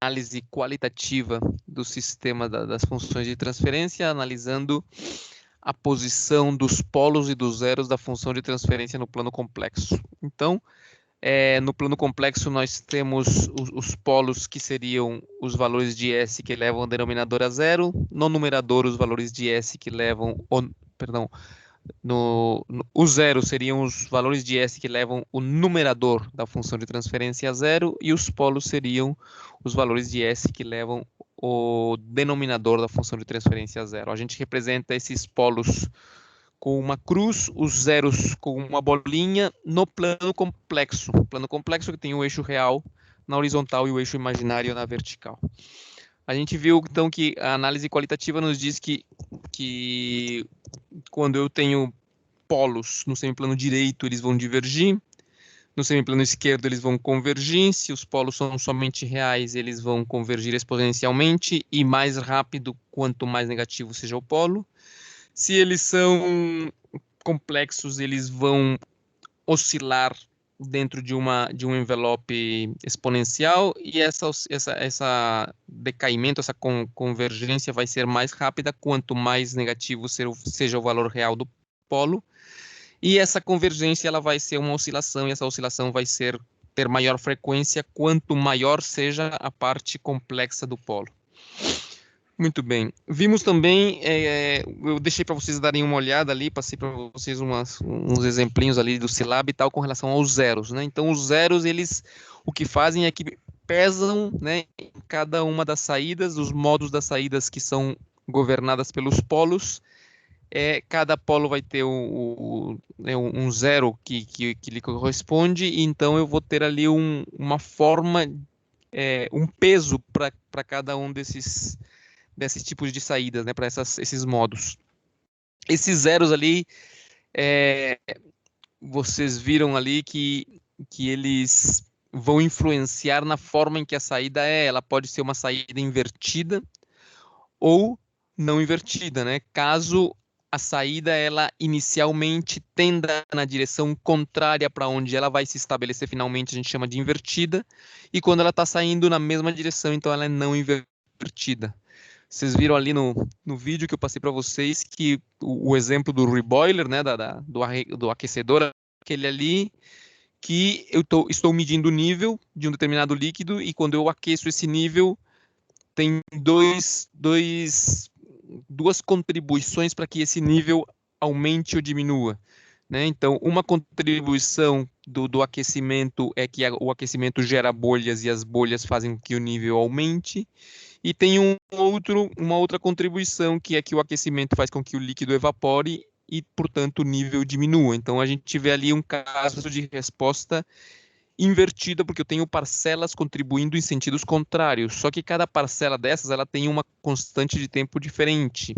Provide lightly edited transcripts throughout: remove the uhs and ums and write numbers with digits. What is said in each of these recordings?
análise qualitativa do sistema das funções de transferência, analisando a posição dos polos e dos zeros da função de transferência no plano complexo. Então, no plano complexo, nós temos os polos que seriam os valores de S que levam o denominador a zero, no numerador os valores de S que levam, os zeros seriam os valores de S que levam o numerador da função de transferência a zero, e os polos seriam os valores de S que levam o denominador da função de transferência a zero. A gente representa esses polos com uma cruz, os zeros com uma bolinha no plano complexo. O plano complexo que tem o eixo real na horizontal e o eixo imaginário na vertical. A gente viu, então, que a análise qualitativa nos diz que quando eu tenho polos no semiplano direito, eles vão divergir. No semiplano esquerdo, eles vão convergir. Se os polos são somente reais, eles vão convergir exponencialmente e mais rápido quanto mais negativo seja o polo. Se eles são complexos, eles vão oscilar dentro de um envelope exponencial, e essa decaimento, essa convergência vai ser mais rápida quanto mais negativo seja o valor real do polo. E essa convergência ela vai ser uma oscilação, e essa oscilação vai ter maior frequência quanto maior seja a parte complexa do polo. Muito bem. Vimos também, eu deixei para vocês darem uma olhada ali, passei para vocês uns exemplinhos ali do Scilab e tal com relação aos zeros, né? Então, os zeros, eles o que fazem é que pesam, né, em cada uma das saídas, os modos das saídas que são governadas pelos polos. Cada polo vai ter um zero que lhe corresponde, e então eu vou ter ali uma forma, um peso para cada um desses tipos de saídas, né, para esses modos. Esses zeros ali, vocês viram ali que eles vão influenciar na forma em que a saída é. Ela pode ser uma saída invertida ou não invertida, né? Caso a saída ela inicialmente tenda na direção contrária para onde ela vai se estabelecer finalmente, a gente chama de invertida, e quando ela está saindo na mesma direção, então ela é não invertida. Vocês viram ali no vídeo que eu passei para vocês que o exemplo do reboiler, né, do aquecedor, aquele ali que eu estou medindo o nível de um determinado líquido, e quando eu aqueço esse nível, tem duas contribuições para que esse nível aumente ou diminua, né? Então, uma contribuição do aquecimento é que o aquecimento gera bolhas, e as bolhas fazem com que o nível aumente. E tem uma outra contribuição, que é que o aquecimento faz com que o líquido evapore e, portanto, o nível diminua. Então, a gente vê ali um caso de resposta invertida, porque eu tenho parcelas contribuindo em sentidos contrários. Só que cada parcela dessas, ela tem uma constante de tempo diferente.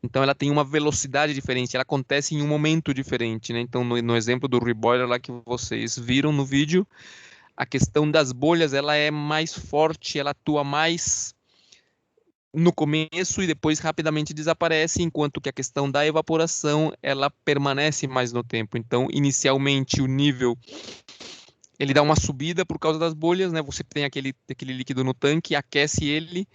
Então, ela tem uma velocidade diferente, ela acontece em um momento diferente, né? Então, no exemplo do reboiler lá que vocês viram no vídeo, a questão das bolhas, ela é mais forte, ela atua mais no começo e depois rapidamente desaparece, enquanto que a questão da evaporação, ela permanece mais no tempo. Então, inicialmente, o nível ele dá uma subida por causa das bolhas, né? Você tem aquele líquido no tanque, aquece ele,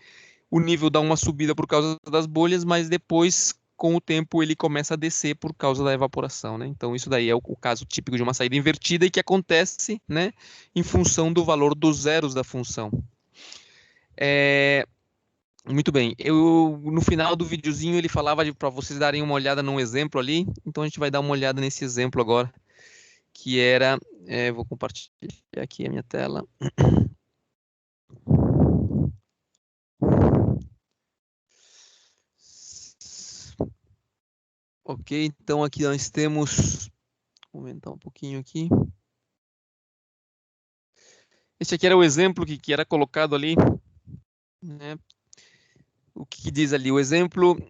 o nível dá uma subida por causa das bolhas, mas depois, com o tempo, ele começa a descer por causa da evaporação, né? Então, isso daí é o caso típico de uma saída invertida, e que acontece, né, em função do valor dos zeros da função. Muito bem, no final do videozinho ele falava para vocês darem uma olhada num exemplo ali, então a gente vai dar uma olhada nesse exemplo agora, que era, vou compartilhar aqui a minha tela. Ok, então aqui nós temos, vou aumentar um pouquinho aqui. Esse aqui era o exemplo que era colocado ali, né? O que diz ali? O exemplo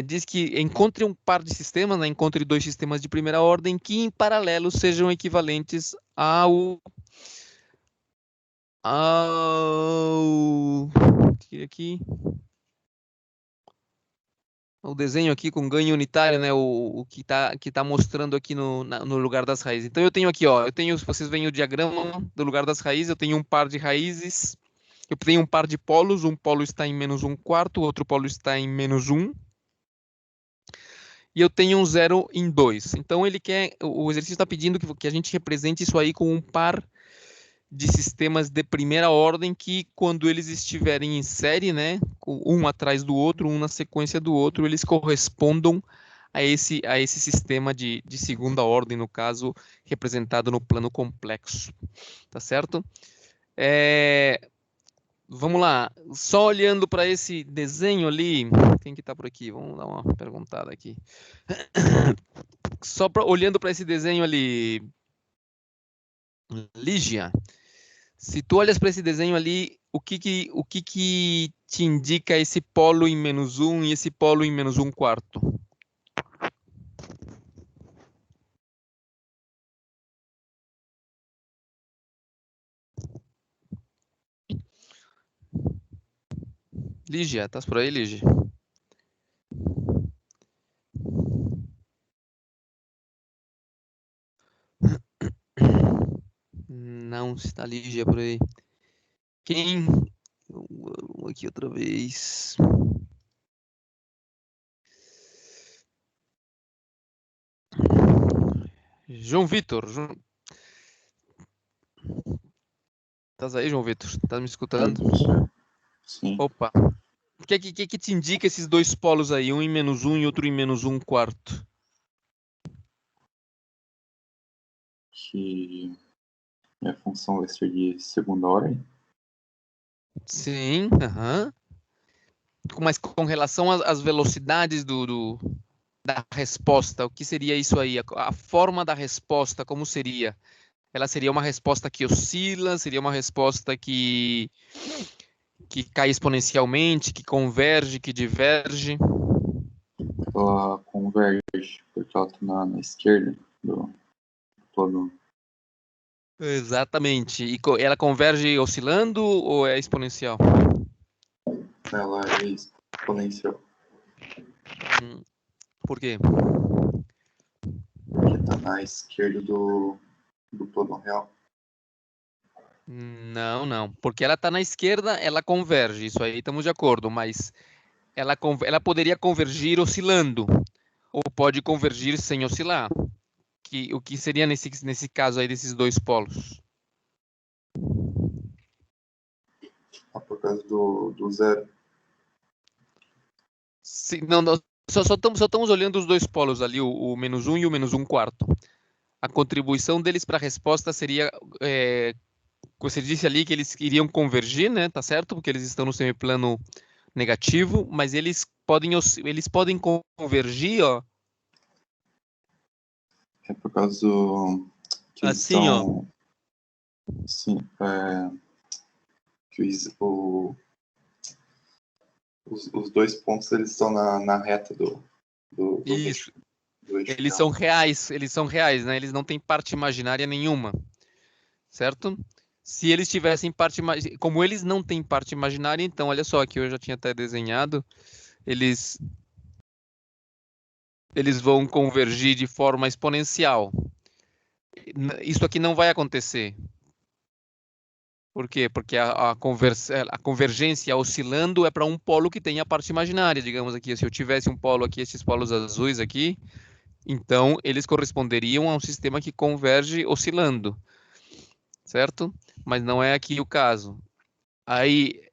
diz que encontre um par de sistemas, né? Encontre dois sistemas de primeira ordem que em paralelo sejam equivalentes o desenho aqui com ganho unitário, né? O que tá mostrando aqui no lugar das raízes. Então eu tenho aqui, ó, vocês veem o diagrama do lugar das raízes, eu tenho um par de raízes Eu tenho um par de polos, um polo está em menos 1/4, o outro polo está em menos 1. E eu tenho um 0 em 2. Então, o exercício está pedindo que a gente represente isso aí com um par de sistemas de primeira ordem que, quando eles estiverem em série, né, um atrás do outro, um na sequência do outro, eles correspondam a esse sistema de segunda ordem, no caso, representado no plano complexo. Tá certo? Vamos lá. Só olhando para esse desenho ali, quem que está por aqui? Vamos dar uma perguntada aqui. Só olhando para esse desenho ali, Lígia, se tu olhas para esse desenho ali, o que te indica esse polo em menos 1 e esse polo em menos 1/4? Lígia, estás por aí, Lígia? Não está Lígia por aí. Quem? Aqui outra vez. João Vitor. Estás aí, João Vitor? Estás me escutando? Sim. Opa. O que te indica esses dois polos aí? Um em menos 1 e outro em menos 1/4? Que minha função vai ser de segunda ordem. Sim, aham. Mas com relação às velocidades da resposta, o que seria isso aí? A forma da resposta, como seria? Ela seria uma resposta que oscila? Seria uma resposta que cai exponencialmente, que converge, que diverge? Ela converge, porque ela está na esquerda do plano. Exatamente. E ela converge oscilando ou é exponencial? Ela é exponencial. Por quê? Porque está na esquerda do plano real. Não. Porque ela está na esquerda, ela converge. Isso aí estamos de acordo, mas ela poderia convergir oscilando, ou pode convergir sem oscilar. O que seria nesse caso aí desses dois polos? Por causa do zero. Não, só estamos olhando os dois polos ali, o menos 1 e o menos 1/4. A contribuição deles para a resposta seria, você disse ali que eles iriam convergir, né? Tá certo? Porque eles estão no semiplano negativo, mas eles podem convergir, ó. É por causa do que eles Assim, ó. estão. Sim, que os dois pontos eles estão na reta do Isso. eixo Eles real. são reais, né? Eles não têm parte imaginária nenhuma, certo? Se eles tivessem parte imaginária, como eles não têm parte imaginária, então, olha só, aqui eu já tinha até desenhado, eles vão convergir de forma exponencial. Isso aqui não vai acontecer. Por quê? Porque a convergência oscilando é para um polo que tem a parte imaginária, digamos aqui. Se eu tivesse um polo aqui, esses polos azuis aqui, então eles corresponderiam a um sistema que converge oscilando, certo? Mas não é aqui o caso. Aí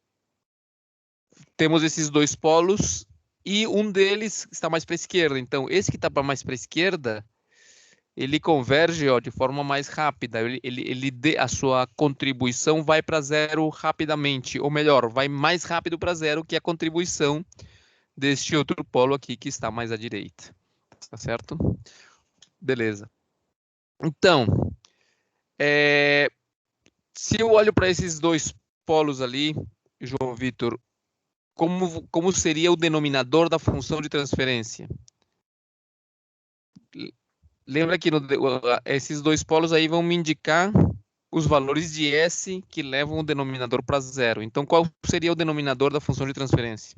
temos esses dois polos e um deles está mais para a esquerda. Então, esse que está mais para a esquerda, ele converge, ó, de forma mais rápida. A sua contribuição vai para zero rapidamente, ou melhor, vai mais rápido para zero que a contribuição deste outro polo aqui que está mais à direita. Tá certo? Beleza. Então, se eu olho para esses dois polos ali, João Vitor, como seria o denominador da função de transferência? Lembra que esses dois polos aí vão me indicar os valores de S que levam o denominador para zero. Então, qual seria o denominador da função de transferência?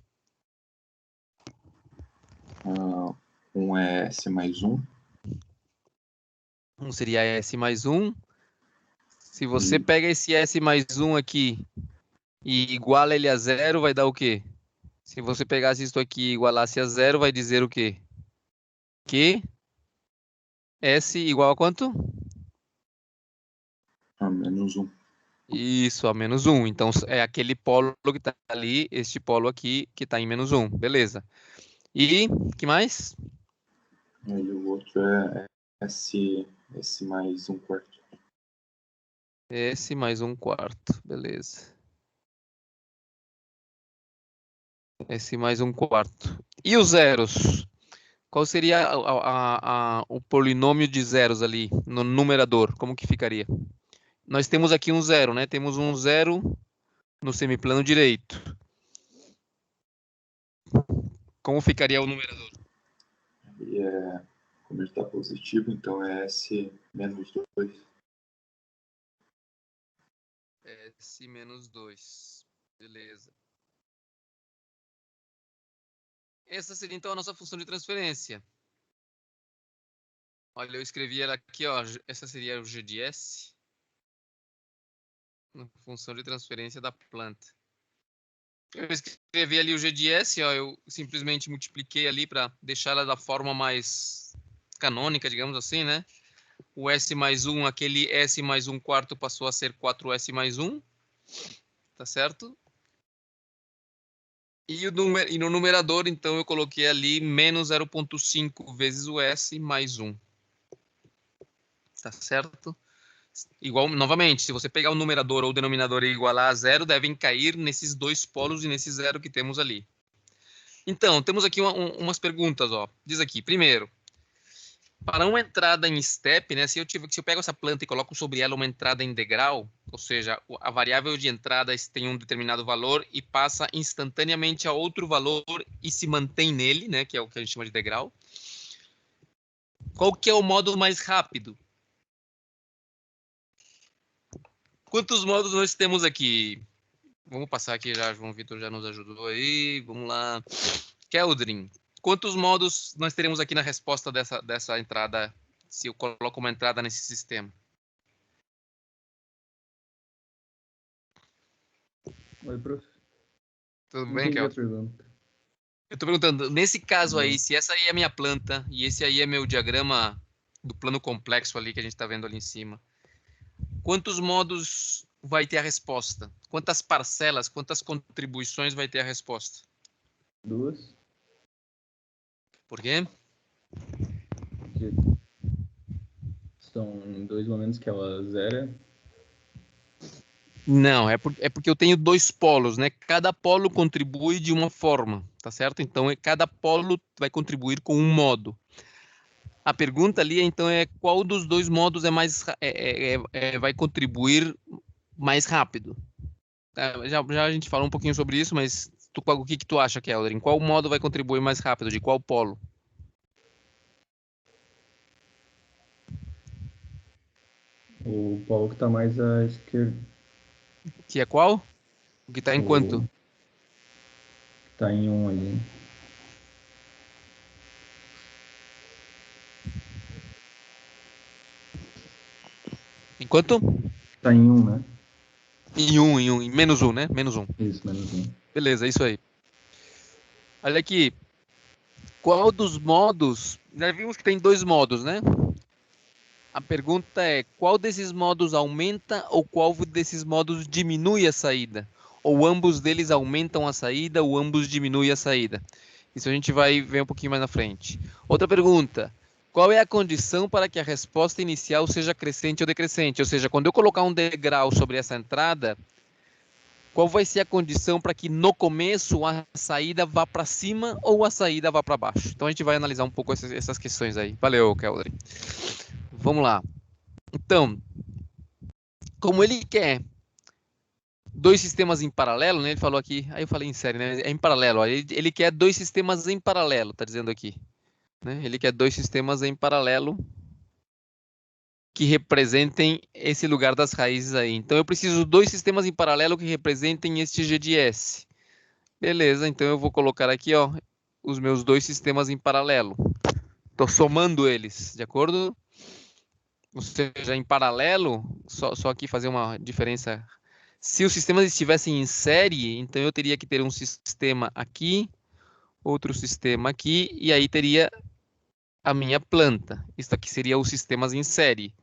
Um é S mais 1. Um seria S mais 1. Se você E pega esse S mais 1 aqui e iguala ele a zero, vai dar o quê? Se você pegasse isso aqui e igualasse a zero, vai dizer o quê? Que S igual a quanto? A menos 1. Isso, a menos 1. Então, é aquele polo que está ali, este polo aqui, que está em menos 1. Beleza. E, que mais? E o outro é S mais 1/4. S mais 1/4. Beleza. S mais 1/4. E os zeros? Qual seria o polinômio de zeros ali, no numerador? Como que ficaria? Nós temos aqui um zero, né? Temos um zero no semiplano direito. Como ficaria o numerador? E como ele está positivo, então é S menos 2. S menos 2. Beleza. Essa seria então a nossa função de transferência. Olha, eu escrevi ela aqui, ó. Essa seria o G de S. Função de transferência da planta. Eu escrevi ali o G de S, ó, eu simplesmente multipliquei ali para deixar ela da forma mais canônica, digamos assim, né? O S mais 1, aquele S mais 1/4 passou a ser 4S mais 1, tá certo? E no numerador, então, eu coloquei ali menos 0,5 vezes o S mais 1. Tá certo? Igual, novamente, se você pegar o numerador ou o denominador e igualar a zero, devem cair nesses dois polos e nesse zero que temos ali. Então, temos aqui umas perguntas, ó. Diz aqui, primeiro, para uma entrada em step, né? Se eu pego essa planta e coloco sobre ela uma entrada em degrau, ou seja, a variável de entrada tem um determinado valor e passa instantaneamente a outro valor e se mantém nele, né? Que é o que a gente chama de degrau. Qual que é o modo mais rápido? Quantos modos nós temos aqui? Vamos passar aqui já, João Vitor já nos ajudou aí. Vamos lá. Keldrin, quantos modos nós teremos aqui na resposta dessa entrada, se eu coloco uma entrada nesse sistema? Oi, prof. Tudo Não bem, entendi a Keldrin? pergunta. Eu estou perguntando, nesse caso aí, Não. se essa aí é a minha planta e esse aí é meu diagrama do plano complexo ali que a gente está vendo ali em cima, quantos modos vai ter a resposta? Quantas parcelas, quantas contribuições vai ter a resposta? 2. Por quê? Porque são 2 momentos que ela zera. Não, é porque eu tenho dois polos, né? Cada polo contribui de uma forma, tá certo? Então, cada polo vai contribuir com um modo. A pergunta ali, então, é qual dos dois modos vai contribuir mais rápido? Já a gente falou um pouquinho sobre isso, mas o que tu acha, Keldrin? Qual modo vai contribuir mais rápido? De qual polo? O polo que tá mais à esquerda. Que é qual? O que está em quanto? Tá em 1 ali. Em quanto? Tá em 1, né? Em menos 1, né? Menos 1. Isso, menos 1. Beleza, isso aí. Olha aqui. Qual dos modos... Já vimos que tem dois modos, né? A pergunta é, qual desses modos aumenta ou qual desses modos diminui a saída? Ou ambos deles aumentam a saída ou ambos diminuem a saída? Isso a gente vai ver um pouquinho mais na frente. Outra pergunta, qual é a condição para que a resposta inicial seja crescente ou decrescente? Ou seja, quando eu colocar um degrau sobre essa entrada, qual vai ser a condição para que no começo a saída vá para cima ou a saída vá para baixo? Então a gente vai analisar um pouco essas questões aí. Valeu, Keldrin. Vamos lá. Então, como ele quer dois sistemas em paralelo, né? Ele falou aqui, aí eu falei em série, né? É em paralelo. Ó, ele quer dois sistemas em paralelo, tá dizendo aqui. Né? Ele quer dois sistemas em paralelo que representem esse lugar das raízes aí. Então eu preciso dois sistemas em paralelo que representem este G de S. Beleza, então eu vou colocar aqui, ó, os meus dois sistemas em paralelo. Estou somando eles, de acordo? Ou seja, em paralelo, só aqui fazer uma diferença Se os sistemas estivessem em série, então eu teria que ter um sistema aqui, outro sistema aqui, e aí teria a minha planta. Isso aqui seria os sistemas em série.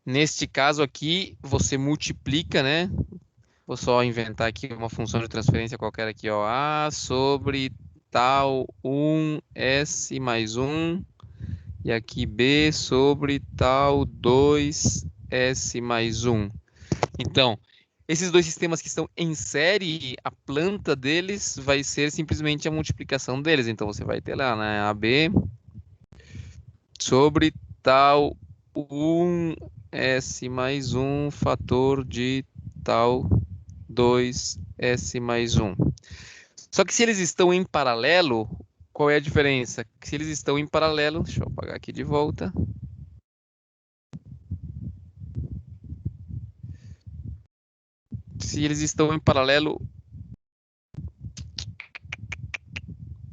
Neste caso aqui, você multiplica, né? Vou só inventar aqui uma função de transferência qualquer aqui, ó. A sobre tal 1, S mais 1. E aqui B sobre tal 2, S mais 1. Então, esses dois sistemas que estão em série, a planta deles vai ser simplesmente a multiplicação deles. Então, você vai ter lá, né? AB sobre tal 1, S mais 1, fator de tal 2, S mais 1. Só que se eles estão em paralelo, qual é a diferença? Se eles estão em paralelo, deixa eu apagar aqui de volta. Se eles estão em paralelo,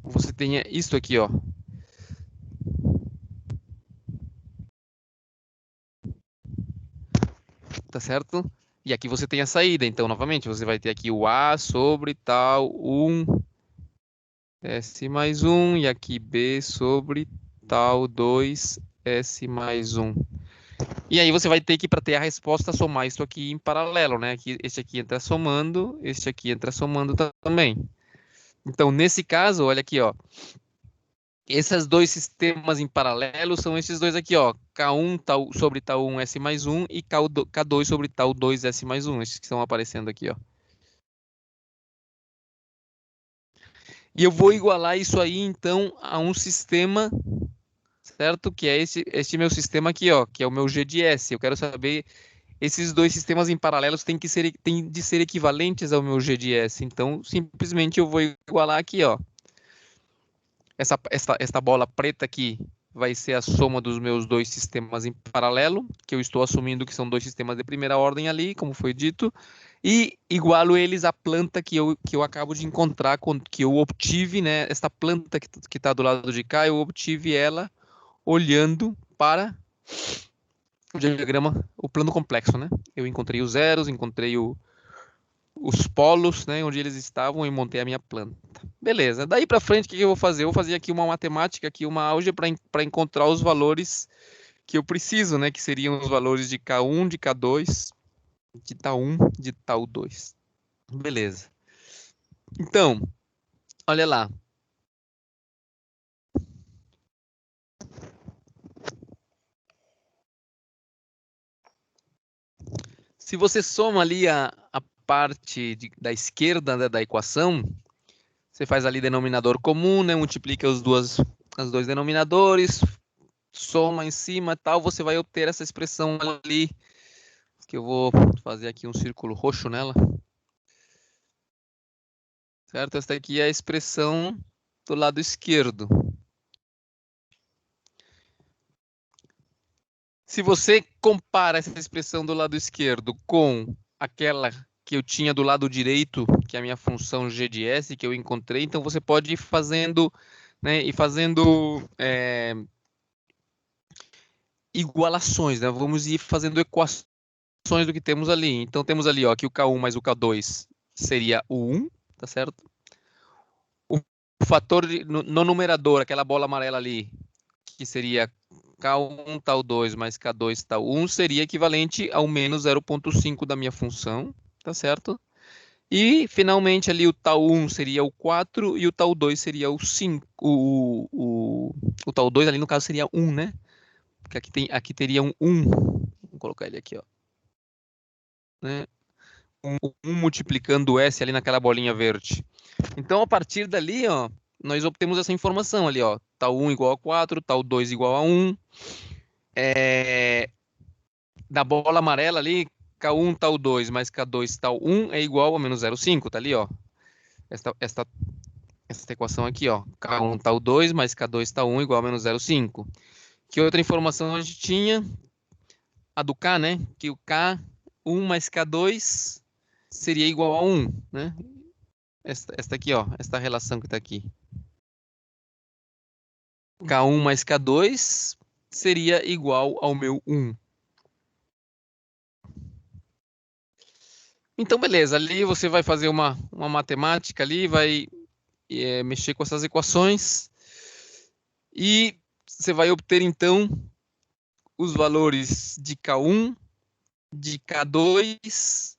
você tem isso aqui, ó. Tá certo? E aqui você tem a saída. Então, novamente, você vai ter aqui o A sobre tal 1, S mais 1. E aqui B sobre tal 2, S mais 1. E aí você vai ter que, para ter a resposta, somar isso aqui em paralelo, né? Este aqui entra somando, este aqui entra somando também. Então, nesse caso, olha aqui, ó. Esses dois sistemas em paralelo são esses dois aqui, ó. K1 tal, sobre tal 1 S mais 1 e K2 sobre tal 2 S mais 1. Esses que estão aparecendo aqui, ó. E eu vou igualar isso aí, então, a um sistema, certo? Que é esse meu sistema aqui, ó. Que é o meu G de S. Eu quero saber... Esses dois sistemas em paralelos têm de ser equivalentes ao meu G de S. Então, simplesmente eu vou igualar aqui, ó. Esta bola preta aqui vai ser a soma dos meus dois sistemas em paralelo, que eu estou assumindo que são dois sistemas de primeira ordem ali, como foi dito, e igualo eles à planta que eu acabo de encontrar, que eu obtive, né? Esta planta que está do lado de cá, eu obtive ela olhando para o diagrama, o plano complexo, né? Eu encontrei os zeros, encontrei os polos, né, onde eles estavam e montei a minha planta. Beleza, daí para frente o que eu vou fazer? Eu vou fazer aqui uma matemática, aqui uma álgebra para encontrar os valores que eu preciso, né, que seriam os valores de K1, de K2, de tal 1, de tal 2. Beleza. Então, olha lá. Se você soma ali a parte da esquerda da equação, você faz ali denominador comum, né, multiplica os dois denominadores, soma em cima e tal, você vai obter essa expressão ali, que eu vou fazer aqui um círculo roxo nela. Certo? Esta aqui é a expressão do lado esquerdo. Se você compara essa expressão do lado esquerdo com aquela que eu tinha do lado direito, que é a minha função g de s, que eu encontrei, então você pode ir fazendo, né, igualações, né? Vamos ir fazendo equações do que temos ali. Então temos ali, ó, que o K1 mais o K2 seria o 1, tá certo? O fator no numerador, aquela bola amarela ali, que seria K1 tal 2 mais K2 tal 1, seria equivalente ao menos 0,5 da minha função, tá certo? E, finalmente, ali o tal 1 seria o 4 e o tal 2 seria o 5. O tal 2 ali, no caso, seria 1, né? Porque aqui teria um 1. Vou colocar ele aqui, ó. Né? 1 multiplicando o S ali naquela bolinha verde. Então, a partir dali, ó, nós obtemos essa informação ali, ó. Tal 1 igual a 4, tal 2 igual a 1. Da bola amarela ali, K1 tal 2 mais K2 tal 1 é igual a menos 0,5, tá ali, ó. Esta equação aqui, ó. K1 tal 2 mais K2 tal 1 igual a menos 0,5. Que outra informação a gente tinha? A do K, né? Que o K1 mais K2 seria igual a 1, né? Esta aqui, ó. Esta relação que está aqui. K1 mais K2 seria igual ao meu 1. Então, beleza, ali você vai fazer uma matemática ali, vai mexer com essas equações e você vai obter, então, os valores de K1, de K2,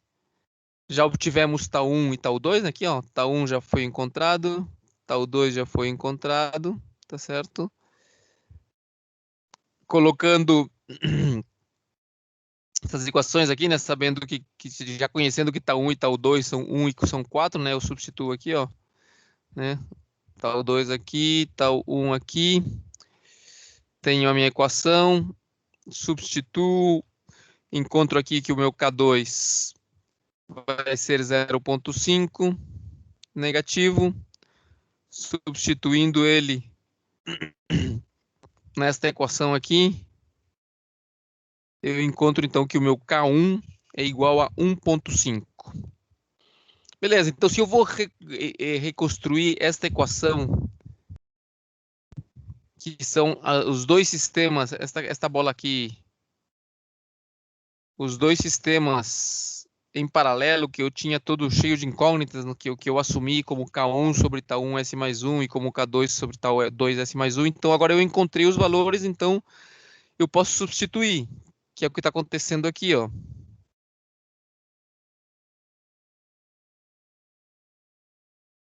já obtivemos tal 1 e tal 2, aqui, ó, tal 1 já foi encontrado, tal 2 já foi encontrado, tá certo? Colocando essas equações aqui, né, sabendo que já conhecendo que tal 1 e tal 2 são 1 e são 4, né, eu substituo aqui, ó, né, tal 2 aqui, tal 1 aqui, tenho a minha equação, substituo, encontro aqui que o meu K2 vai ser 0,5 negativo, substituindo ele nesta equação aqui, eu encontro então que o meu K1 é igual a 1,5. Beleza, então se eu vou reconstruir esta equação, que são os dois sistemas, esta bola aqui, os dois sistemas em paralelo, que eu tinha todo cheio de incógnitas, no que eu assumi como K1 sobre tal 1 S mais 1 e como K2 sobre tal 2 S mais 1. Então agora eu encontrei os valores, então eu posso substituir, que é o que está acontecendo aqui, ó.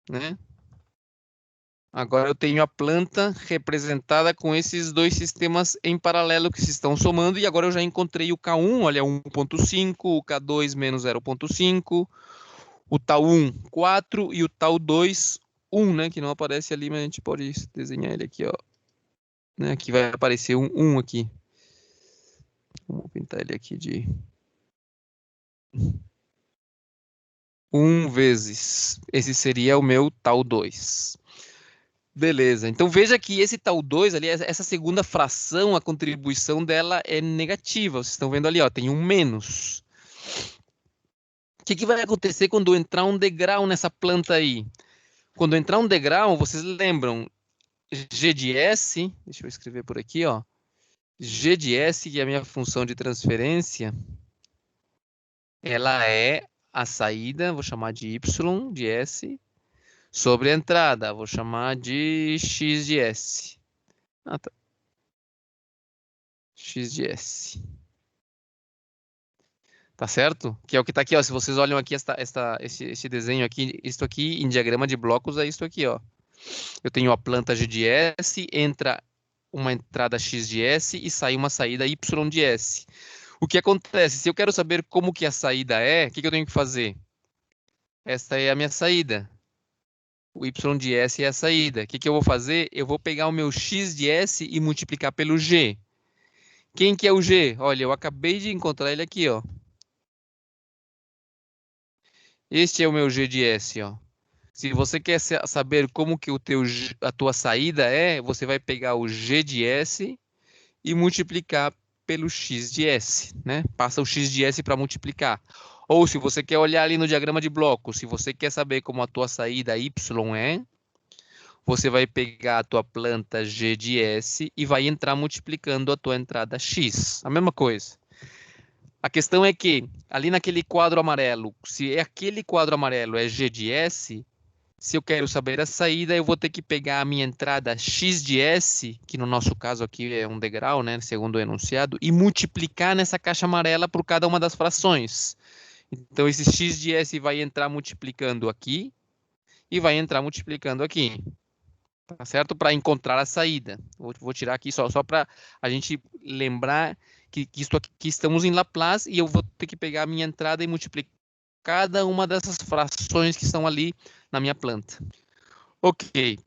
Né? Agora eu tenho a planta representada com esses dois sistemas em paralelo que se estão somando, e agora eu já encontrei o K1, olha, 1,5, o K2 menos 0,5, o tal 1, 4 e o tal 2, 1, né, que não aparece ali, mas a gente pode desenhar ele aqui, ó. Né, aqui vai aparecer um 1 aqui. Vamos pintar ele aqui de 1 vezes. Esse seria o meu tal 2. Beleza, então veja que esse tal 2 ali, essa segunda fração, a contribuição dela é negativa. Vocês estão vendo ali, ó, tem um menos. O que vai acontecer quando entrar um degrau nessa planta aí? Quando entrar um degrau, vocês lembram, G de S, deixa eu escrever por aqui, ó. G de S, que é a minha função de transferência, ela é a saída, vou chamar de Y de S, sobre a entrada, vou chamar de X de S. Ah, tá. X de S. Tá certo? Que é o que tá aqui, ó. Se vocês olham aqui esse desenho aqui, isso aqui em diagrama de blocos é isso aqui, ó. Eu tenho a planta G de S, entra uma entrada X de S e sai uma saída Y de S. O que acontece? Se eu quero saber como que a saída é, o que eu tenho que fazer? Esta é a minha saída. O Y de S é a saída. O que eu vou fazer? Eu vou pegar o meu X de S e multiplicar pelo G. Quem que é o G? Olha, eu acabei de encontrar ele aqui, ó. Este é o meu G de S, ó. Se você quer saber como que a tua saída é, você vai pegar o G de S e multiplicar pelo X de S, né? Passa o X de S para multiplicar. Ou se você quer olhar ali no diagrama de bloco, se você quer saber como a tua saída Y é, você vai pegar a tua planta G de S e vai entrar multiplicando a tua entrada X. A mesma coisa. A questão é que, ali naquele quadro amarelo, se aquele quadro amarelo é G de S, se eu quero saber a saída, eu vou ter que pegar a minha entrada X de S, que no nosso caso aqui é um degrau, né, segundo o enunciado, e multiplicar nessa caixa amarela por cada uma das frações. Então, esse X de S vai entrar multiplicando aqui e vai entrar multiplicando aqui. Tá certo? Para encontrar a saída. Vou tirar aqui só para a gente lembrar que isso aqui estamos em Laplace e eu vou ter que pegar a minha entrada e multiplicar cada uma dessas frações que estão ali na minha planta. Ok.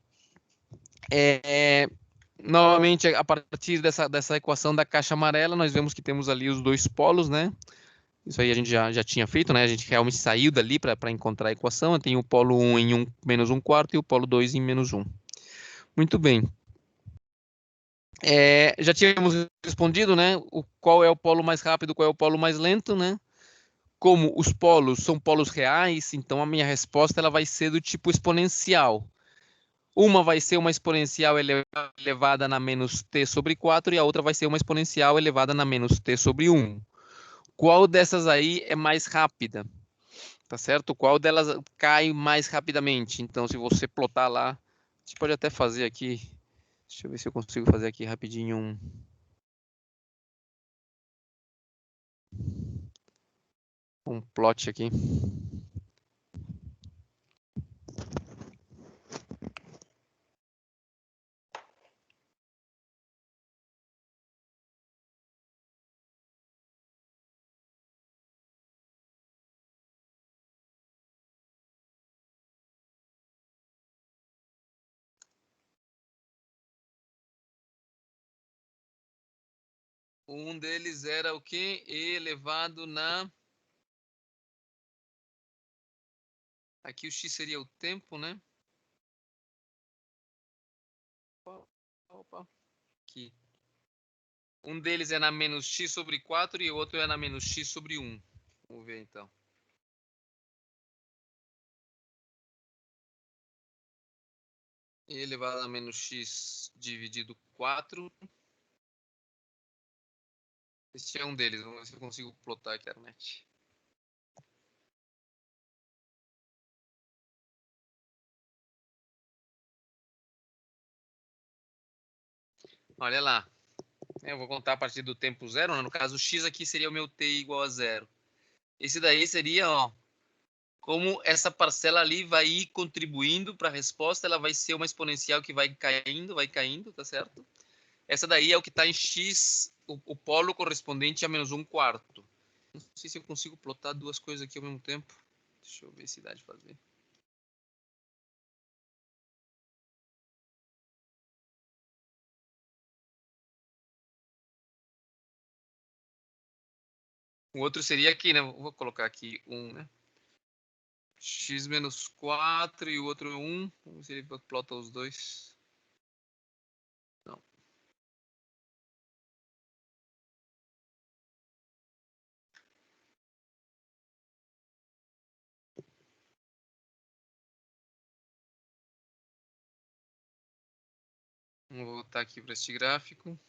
Novamente, a partir dessa equação da caixa amarela, nós vemos que temos ali os dois polos, né? Isso aí a gente já tinha feito, né? A gente realmente saiu dali para encontrar a equação. Eu tenho o polo 1 em 1 menos 1 quarto e o polo 2 em menos 1. Muito bem. Já tínhamos respondido, né? Qual é o polo mais rápido, qual é o polo mais lento, né? Como os polos são polos reais, então a minha resposta ela vai ser do tipo exponencial. Uma vai ser uma exponencial elevada na menos t sobre 4 e a outra vai ser uma exponencial elevada na menos t sobre 1. Qual dessas aí é mais rápida? Tá certo? Qual delas cai mais rapidamente? Então, se você plotar lá, a gente pode até fazer aqui. Deixa eu ver se eu consigo fazer aqui rapidinho um plot aqui. Um deles era o quê? E elevado na... Aqui o x seria o tempo, né? Opa. Aqui. Um deles é na menos x sobre 4 e o outro é na menos x sobre 1. Vamos ver então. E elevado a menos x dividido 4. Este é um deles. Vamos ver se eu consigo plotar aqui a net. Olha lá. Eu vou contar a partir do tempo zero, né? No caso, x aqui seria o meu t igual a zero. Esse daí seria, ó, como essa parcela ali vai ir contribuindo para a resposta, ela vai ser uma exponencial que vai caindo, tá certo? Essa daí é o que está em x, o polo correspondente a menos 1/4. Não sei se eu consigo plotar duas coisas aqui ao mesmo tempo. Deixa eu ver se dá de fazer. O outro seria aqui, né? Vou colocar aqui 1, né? X menos 4 e o outro 1. Vamos ver se ele plota os dois. Não. Vamos voltar aqui para este gráfico.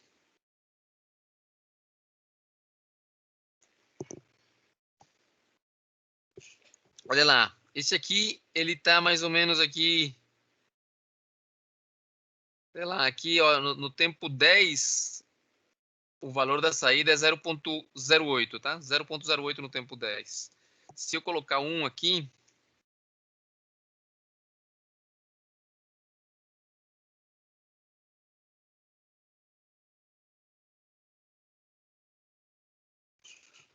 Olha lá. Esse aqui, ele tá mais ou menos aqui. Sei lá, aqui ó, no tempo 10, o valor da saída é 0,08, tá? 0,08 no tempo 10. Se eu colocar 1 aqui,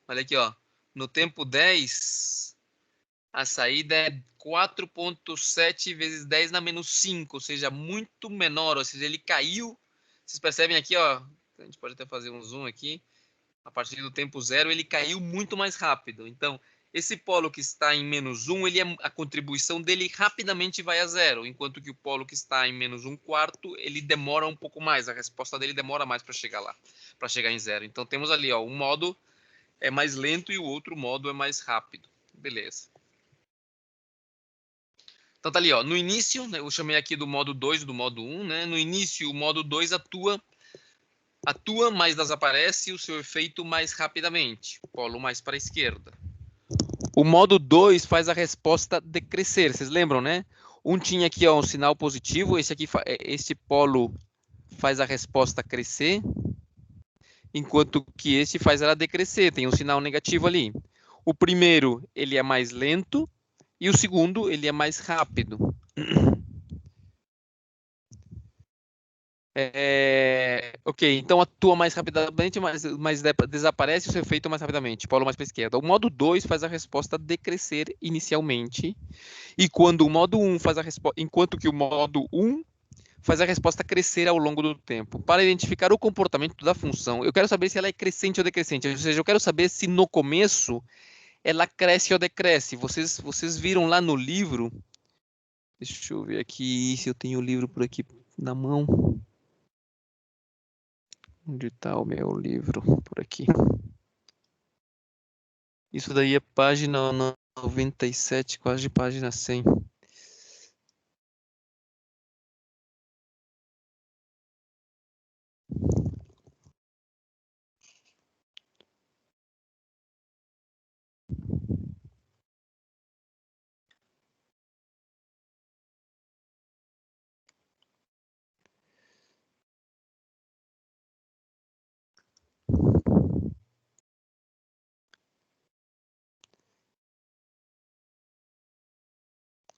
olha aqui, ó. No tempo 10, a saída é 4,7 vezes 10 na menos 5, ou seja, muito menor, ou seja, ele caiu. Vocês percebem aqui, ó, a gente pode até fazer um zoom aqui. A partir do tempo zero, ele caiu muito mais rápido. Então, esse polo que está em menos 1, a contribuição dele rapidamente vai a zero, enquanto que o polo que está em menos 1/4, ele demora um pouco mais, a resposta dele demora mais para chegar lá, para chegar em zero. Então, temos ali, ó, um modo é mais lento e o outro modo é mais rápido. Beleza. Então, tá ali, ó, no início, né, eu chamei aqui do modo 2 e do modo 1, né? No início, o modo 2 atua, mas desaparece o seu efeito mais rapidamente, polo mais para a esquerda. O modo 2 faz a resposta decrescer, vocês lembram, né? Um tinha aqui ó, um sinal positivo, esse polo faz a resposta crescer, enquanto que este faz ela decrescer, tem um sinal negativo ali. O primeiro, ele é mais lento, e o segundo, ele é mais rápido. Ok, então atua mais rapidamente, mas desaparece o seu efeito mais rapidamente, polo mais para a esquerda. O modo 2 faz a resposta decrescer inicialmente, e quando o modo 1 faz a resposta, enquanto que o modo 1 faz a resposta crescer ao longo do tempo. Para identificar o comportamento da função, eu quero saber se ela é crescente ou decrescente, ou seja, eu quero saber se no começo ela cresce ou decresce. Vocês viram lá no livro, deixa eu ver aqui se eu tenho o livro por aqui na mão. Onde está o meu livro? Por aqui. Isso daí é página 97, quase página 100.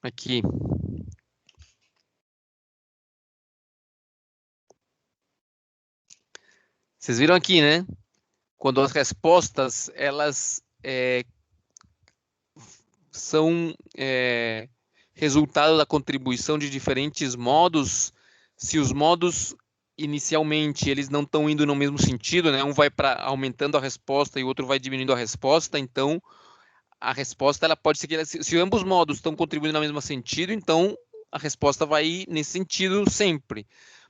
aqui. Vocês viram aqui, né? Quando as respostas, elas são resultado da contribuição de diferentes modos, se os modos inicialmente eles não estão indo no mesmo sentido, né? Um vai para aumentando a resposta e o outro vai diminuindo a resposta, então a resposta ela pode ser que se ambos modos estão contribuindo no mesmo sentido, então a resposta vai ir nesse sentido sempre.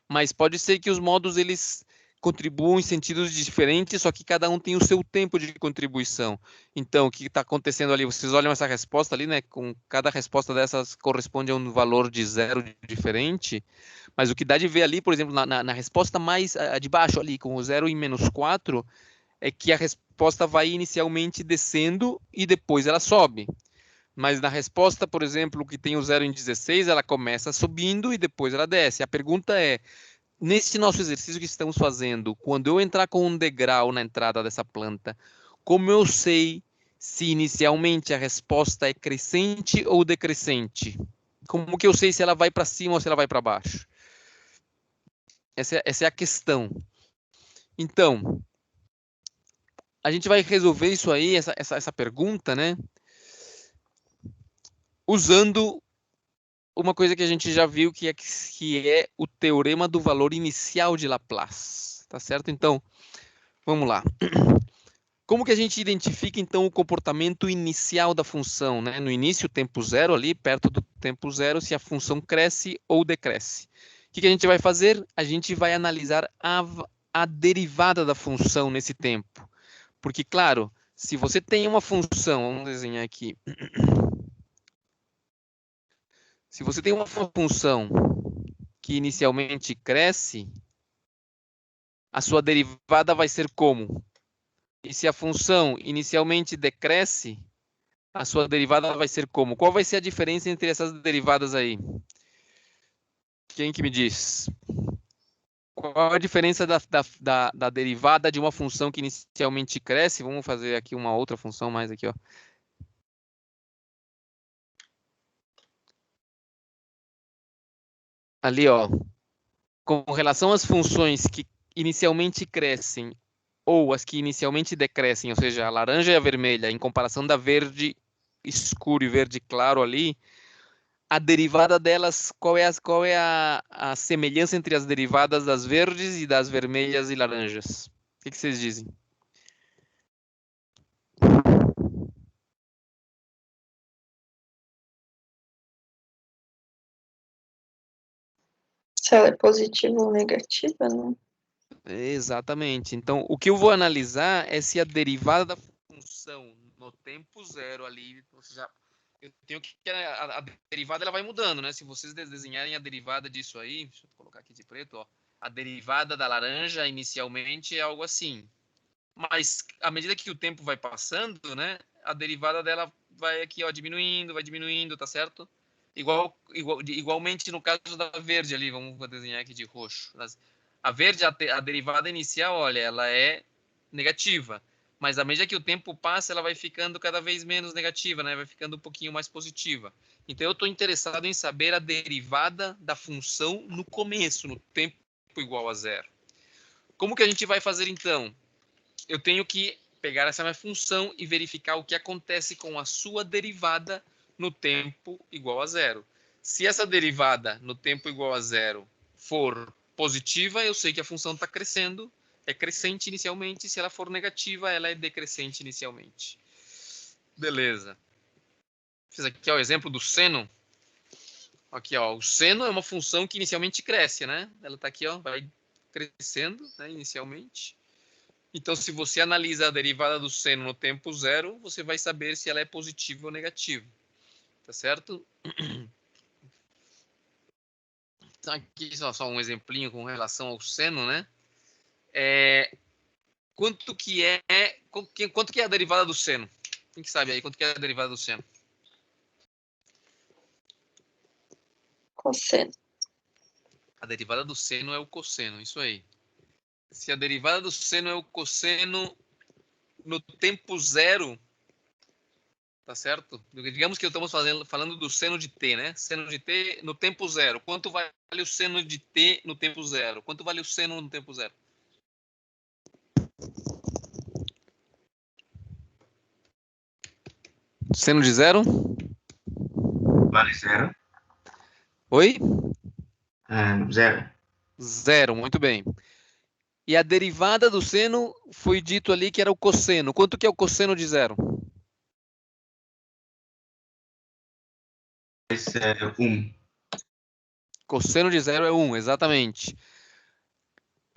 Mas pode ser que os modos eles contribuam em sentidos diferentes, só que cada um tem o seu tempo de contribuição. Então, o que está acontecendo ali? Vocês olham essa resposta ali, né? Com cada resposta dessas corresponde a um valor de zero diferente. Mas o que dá de ver ali, por exemplo, na resposta mais de baixo ali, com o 0 e menos 4, é que a resposta vai inicialmente descendo e depois ela sobe. Mas na resposta, por exemplo, que tem o 0 em 16, ela começa subindo e depois ela desce. A pergunta é, nesse nosso exercício que estamos fazendo, quando eu entrar com um degrau na entrada dessa planta, como eu sei se inicialmente a resposta é crescente ou decrescente? Como que eu sei se ela vai para cima ou se ela vai para baixo? Essa é a questão. Então, a gente vai resolver isso aí, essa pergunta, né? Usando uma coisa que a gente já viu que é o teorema do valor inicial de Laplace, tá certo? Então, vamos lá. Como que a gente identifica, então, o comportamento inicial da função, né? No início, tempo zero ali, perto do tempo zero, se a função cresce ou decresce. O que a gente vai fazer? A gente vai analisar a derivada da função nesse tempo. Porque, claro, se você tem uma função, vamos desenhar aqui. Se você tem uma função que inicialmente cresce, a sua derivada vai ser como? E se a função inicialmente decresce, a sua derivada vai ser como? Qual vai ser a diferença entre essas derivadas aí? Quem que me diz? Qual a diferença da derivada de uma função que inicialmente cresce? Vamos fazer aqui uma outra função mais aqui, ó. Ali, ó. Com relação às funções que inicialmente crescem ou as que inicialmente decrescem, ou seja, a laranja e a vermelha, em comparação da verde escuro e verde claro ali, a derivada delas, qual é a semelhança entre as derivadas das verdes e das vermelhas e laranjas? O que vocês dizem? Se ela é positiva ou negativa, né? Exatamente. Então, o que eu vou analisar é se a derivada da função no tempo zero ali, ou seja, eu tenho que a derivada ela vai mudando, né? Se vocês desenharem a derivada disso aí, deixa eu colocar aqui de preto, ó. A derivada da laranja inicialmente é algo assim. Mas à medida que o tempo vai passando, né, a derivada dela vai aqui, ó, vai diminuindo, tá certo? Igualmente no caso da verde ali, vamos desenhar aqui de roxo. A verde, a derivada inicial, olha, ela é negativa. Mas à medida que o tempo passa, ela vai ficando cada vez menos negativa, né? Vai ficando um pouquinho mais positiva. Então eu estou interessado em saber a derivada da função no começo, no tempo igual a zero. Como que a gente vai fazer então? Eu tenho que pegar essa minha função e verificar o que acontece com a sua derivada no tempo igual a zero. Se essa derivada no tempo igual a zero for positiva, eu sei que a função está crescendo, é crescente inicialmente. Se ela for negativa, ela é decrescente inicialmente. Beleza. Fiz aqui ó, o exemplo do seno. Aqui, ó, o seno é uma função que inicialmente cresce, né? Ela está aqui, ó, vai crescendo, né, inicialmente. Então, se você analisa a derivada do seno no tempo zero, você vai saber se ela é positiva ou negativa. Tá certo? Então, aqui só um exemplinho com relação ao seno, né? Quanto que é a derivada do seno? Quem que sabe aí quanto que é a derivada do seno? Cosseno. A derivada do seno é o cosseno, isso aí. Se a derivada do seno é o cosseno no tempo zero, tá certo? Digamos que estamos falando do seno de t, né? Seno de t no tempo zero. Quanto vale o seno de t no tempo zero? Quanto vale o seno no tempo zero? Seno de zero? Vale zero. Oi? Zero. Zero, muito bem. E a derivada do seno foi dito ali que era o cosseno. Quanto que é o cosseno de zero? Esse é 1. Cosseno de zero é 1, exatamente.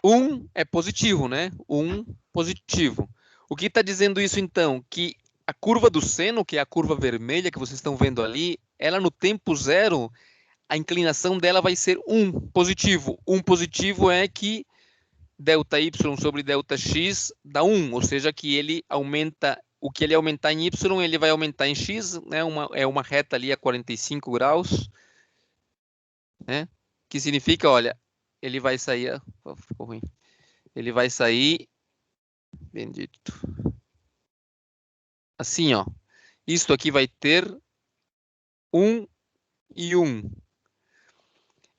1 é positivo, né? 1 positivo. O que está dizendo isso, então? Que a curva do seno, que é a curva vermelha que vocês estão vendo ali, ela no tempo zero, a inclinação dela vai ser 1 positivo. 1 positivo é que delta y sobre delta x dá 1, ou seja, que ele aumenta, o que ele aumentar em y, ele vai aumentar em x, né? É uma reta ali a 45 graus, né? Que significa, olha, ele vai sair, ficou ruim. Ele vai sair, bendito, assim, ó. Isto aqui vai ter 1 e 1.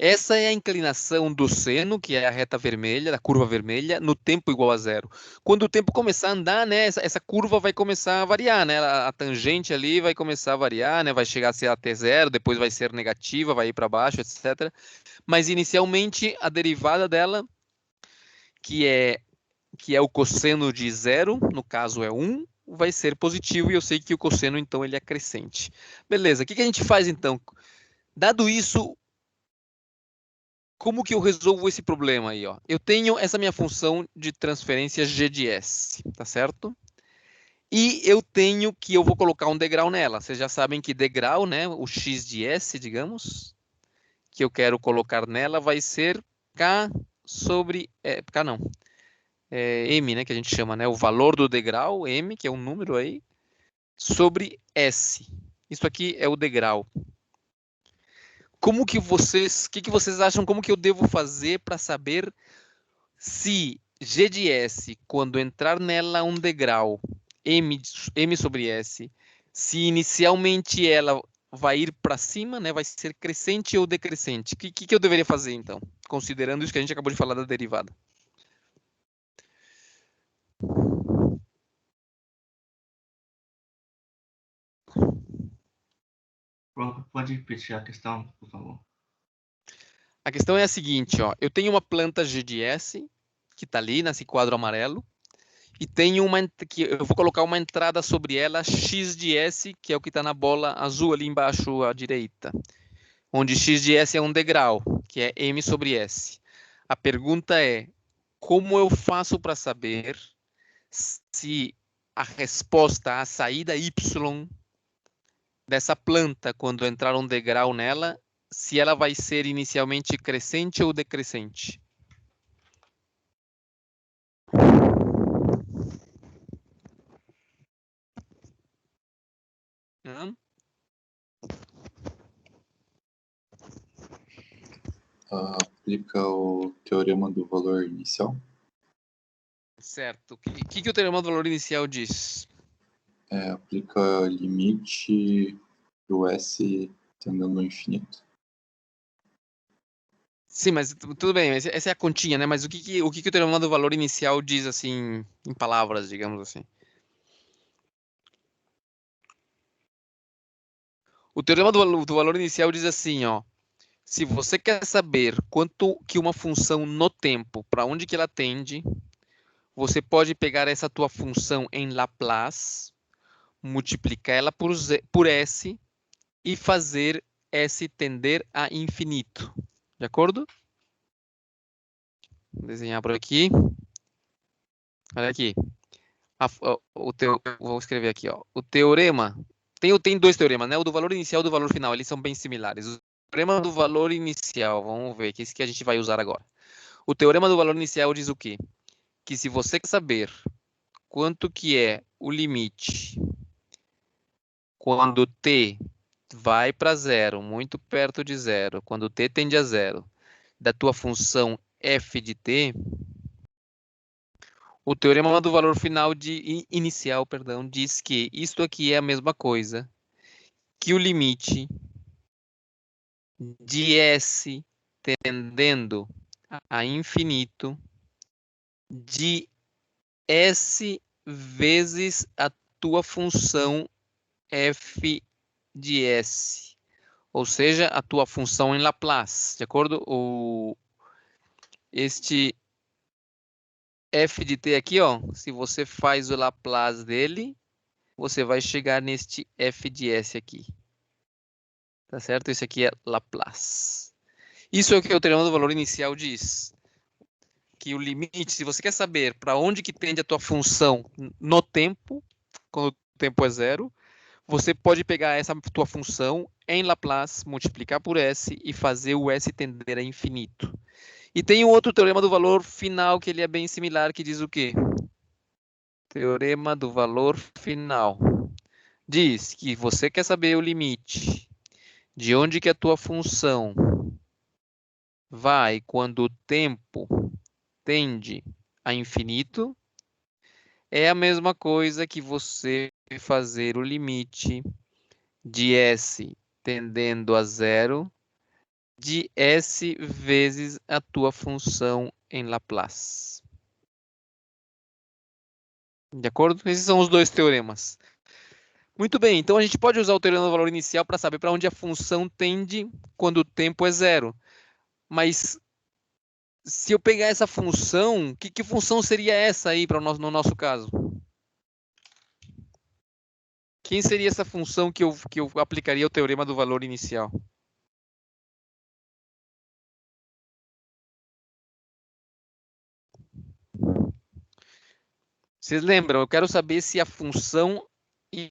Essa é a inclinação do seno, que é a reta vermelha, da curva vermelha, no tempo igual a zero. Quando o tempo começar a andar, né, essa curva vai começar a variar, né? A tangente ali vai começar a variar, né? Vai chegar a ser até zero, depois vai ser negativa, vai ir para baixo, etc. Mas inicialmente a derivada dela, que é o cosseno de zero, no caso é 1, vai ser positivo, e eu sei que o cosseno, então, ele é crescente. Beleza, o que a gente faz, então? Dado isso, como que eu resolvo esse problema aí, ó? Eu tenho essa minha função de transferência g de s, tá certo? E eu tenho que eu vou colocar um degrau nela. Vocês já sabem que degrau, né, o x de s, digamos, que eu quero colocar nela vai ser k sobre... k não. M, né, que a gente chama, né, o valor do degrau, M, que é um número aí, sobre S. Isso aqui é o degrau. Como que vocês, o que vocês acham, como que eu devo fazer para saber se G de S, quando entrar nela um degrau, M sobre S, se inicialmente ela vai ir para cima, né, vai ser crescente ou decrescente? O que eu deveria fazer, então, considerando isso que a gente acabou de falar da derivada? Pode repetir a questão, por favor? A questão é a seguinte, ó. Eu tenho uma planta G de S, que está ali nesse quadro amarelo, e tenho que eu vou colocar uma entrada sobre ela, X de S, que é o que está na bola azul ali embaixo à direita, onde X de S é um degrau, que é M sobre S. A pergunta é, como eu faço para saber se a resposta à saída Y dessa planta, quando entrar um degrau nela, se ela vai ser inicialmente crescente ou decrescente? Aplica o teorema do valor inicial. Certo. O que o teorema do valor inicial diz? Aplica limite do S tendendo ao infinito. Sim, mas tudo bem, essa é a continha, né? Mas o que o teorema do valor inicial diz, assim, em palavras, digamos assim? O teorema do valor inicial diz assim, ó. Se você quer saber quanto que uma função no tempo, para onde que ela tende, você pode pegar essa tua função em Laplace, multiplicar ela por S e fazer S tender a infinito. De acordo? Vou desenhar por aqui. Olha aqui. Vou escrever aqui, ó. O teorema tem dois teoremas, né? O do valor inicial e o do valor final. Eles são bem similares. O teorema do valor inicial, vamos ver, que é esse que a gente vai usar agora. O teorema do valor inicial diz o quê? Que se você quer saber quanto que é o limite quando t vai para zero, muito perto de zero, quando t tende a zero, da tua função f de t, O teorema do valor final inicial, perdão, diz que isto aqui é a mesma coisa que o limite de S tendendo a infinito de S vezes a tua função f de S, ou seja, a tua função em Laplace, de acordo? Este f de t aqui, ó, se você faz o Laplace dele, você vai chegar neste f de S aqui. Tá certo? Esse aqui é Laplace. Isso é o que o teorema do valor inicial diz. Que o limite, se você quer saber para onde que tende a tua função no tempo, quando o tempo é zero, você pode pegar essa tua função em Laplace, multiplicar por S e fazer o S tender a infinito. E tem um outro teorema do valor final que ele é bem similar, que diz o quê? Teorema do valor final. Diz que você quer saber o limite de onde que a tua função vai quando o tempo tende a infinito, é a mesma coisa que você fazer o limite de S tendendo a zero de S vezes a tua função em Laplace. De acordo? Esses são os dois teoremas. Muito bem, então a gente pode usar o teorema do valor inicial para saber para onde a função tende quando o tempo é zero. Mas se eu pegar essa função, que função seria essa aí no nosso caso? Quem seria essa função que eu aplicaria o teorema do valor inicial? Vocês lembram? Eu quero saber se a função y,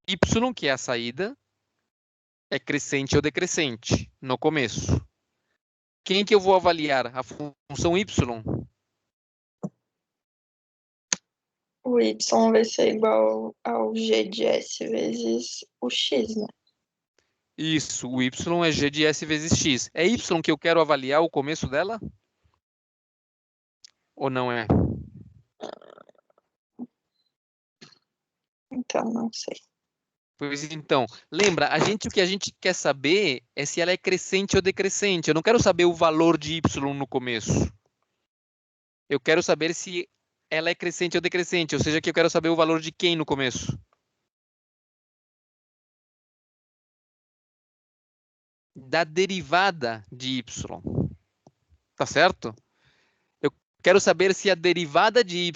que é a saída, é crescente ou decrescente no começo. Quem que eu vou avaliar? A função y? O y vai ser igual ao g de s vezes o x, né? Isso, o y é g de s vezes x. É y que eu quero avaliar o começo dela? Ou não é? Então, não sei. Pois então, lembra, o que a gente quer saber é se ela é crescente ou decrescente. Eu não quero saber o valor de y no começo. Eu quero saber se ela é crescente ou decrescente, ou seja, que eu quero saber o valor de quem no começo? Da derivada de y. Tá certo? Eu quero saber se a derivada de y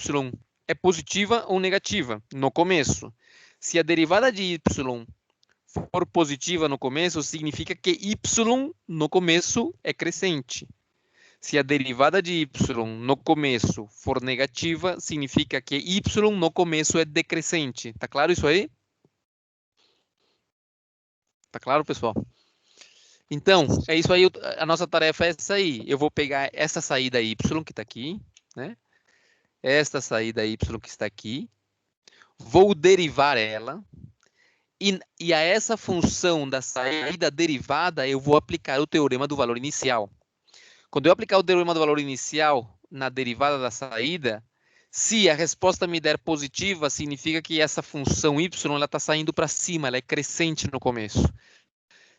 é positiva ou negativa no começo. Se a derivada de y for positiva no começo, significa que y no começo é crescente. Se a derivada de y no começo for negativa, significa que y no começo é decrescente. Tá claro isso aí? Tá claro, pessoal? Então, é isso aí, a nossa tarefa é essa aí. Eu vou pegar essa saída y que está aqui, né? Esta saída y que está aqui, vou derivar ela, e a essa função da saída derivada, eu vou aplicar o teorema do valor inicial. Quando eu aplicar o teorema do valor inicial na derivada da saída, se a resposta me der positiva, significa que essa função y está saindo para cima, ela é crescente no começo.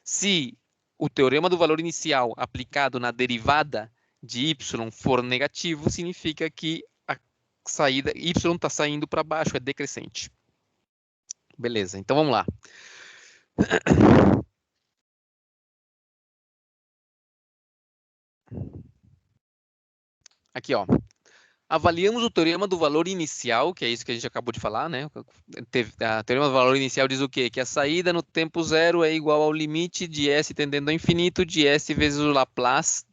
Se o teorema do valor inicial aplicado na derivada de y for negativo, significa que a saída y está saindo para baixo, é decrescente. Beleza, então vamos lá. Aqui, ó. Avaliamos o teorema do valor inicial, que é isso que a gente acabou de falar, né? O teorema do valor inicial diz o quê? Que a saída no tempo zero é igual ao limite de S tendendo ao infinito de S vezes o Laplace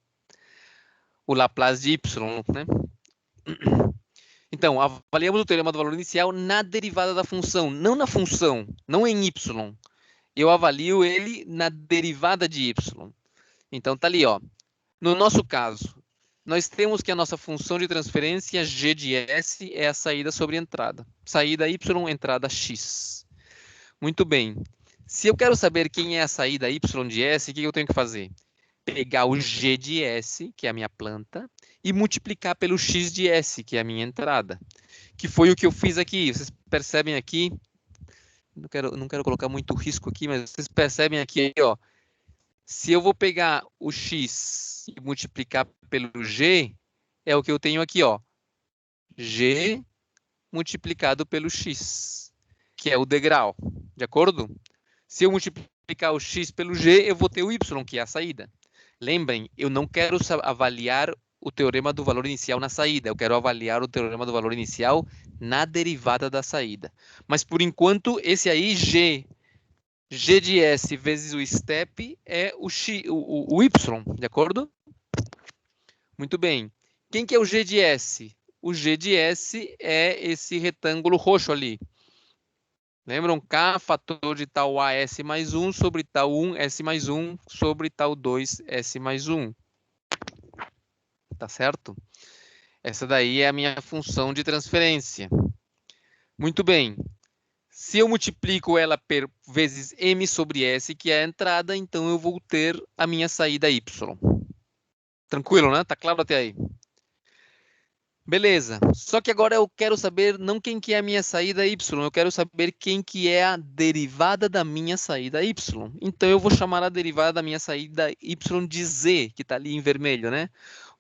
de y, né? Então, avaliamos o teorema do valor inicial na derivada da função, não na função, não em y. Eu avalio ele na derivada de y. Então, tá ali, ó. No nosso caso, nós temos que a nossa função de transferência g de s é a saída sobre entrada. Saída y, entrada x. Muito bem. Se eu quero saber quem é a saída y de s, o que eu tenho que fazer? pegar o G de S, que é a minha planta, e multiplicar pelo X de S, que é a minha entrada. Que foi o que eu fiz aqui. Vocês percebem aqui, não quero colocar muito risco aqui, mas vocês percebem aqui, ó, se eu vou pegar o X e multiplicar pelo G, é o que eu tenho aqui, ó, G multiplicado pelo X, que é o degrau, de acordo? Se eu multiplicar o X pelo G, eu vou ter o Y, que é a saída. Lembrem, eu não quero avaliar o teorema do valor inicial na saída, eu quero avaliar o teorema do valor inicial na derivada da saída. Mas, por enquanto, esse aí, G de S vezes o step é o Y, de acordo? Muito bem. Quem que é o G de S? O G de S é esse retângulo roxo ali. Lembram? K fator de tal A S mais 1 sobre tal 1 S mais 1 sobre tal 2 S mais 1. Tá certo? Essa daí é a minha função de transferência. Muito bem. Se eu multiplico ela vezes M sobre S, que é a entrada, então eu vou ter a minha saída Y. Tranquilo, né? Tá claro até aí? Beleza. Só que agora eu quero saber não quem que é a minha saída Y, eu quero saber quem que é a derivada da minha saída Y. Então eu vou chamar a derivada da minha saída Y de Z, que está ali em vermelho, né?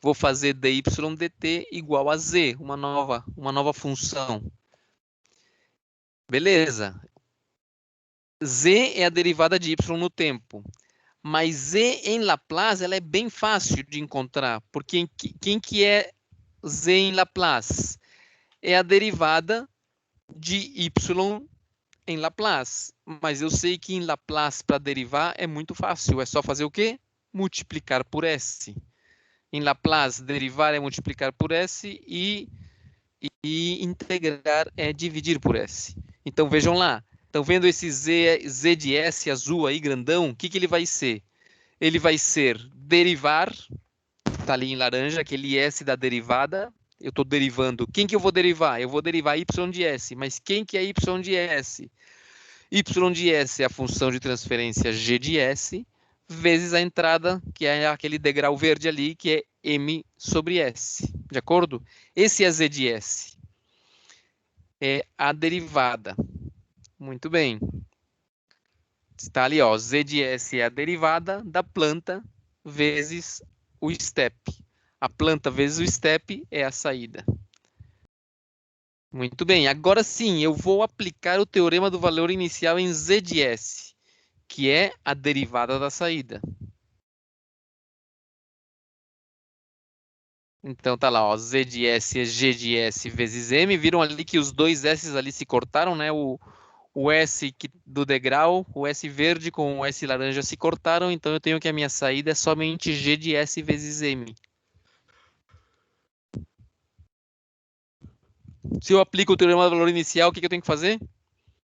Vou fazer dy dt igual a Z, uma nova função. Beleza. Z é a derivada de Y no tempo. Mas Z em Laplace ela é bem fácil de encontrar, porque quem que é Z em Laplace? É a derivada de Y em Laplace. Mas eu sei que em Laplace, para derivar, é muito fácil. É só fazer o quê? Multiplicar por S. Em Laplace, derivar é multiplicar por S e integrar é dividir por S. Então, vejam lá. Estão vendo esse Z de S azul aí, grandão? O que ele vai ser? Ele vai ser derivar, está ali em laranja, aquele S da derivada. Eu estou derivando. Quem que eu vou derivar? Eu vou derivar y de S. Mas quem que é y de S? Y de S é a função de transferência G de S, vezes a entrada, que é aquele degrau verde ali, que é M sobre S. De acordo? Esse é Z de S. É a derivada. Muito bem. Está ali, ó. Z de S é a derivada da planta vezes o step. A planta vezes o step é a saída. Muito bem. Agora sim, eu vou aplicar o teorema do valor inicial em Z de S, que é a derivada da saída. Então tá lá, ó, Z de S é G de S vezes M. Viram ali que os dois S ali se cortaram, né? O S do degrau, o S verde com o S laranja se cortaram, então eu tenho que a minha saída é somente G de S vezes M. Se eu aplico o teorema do valor inicial, o que eu tenho que fazer?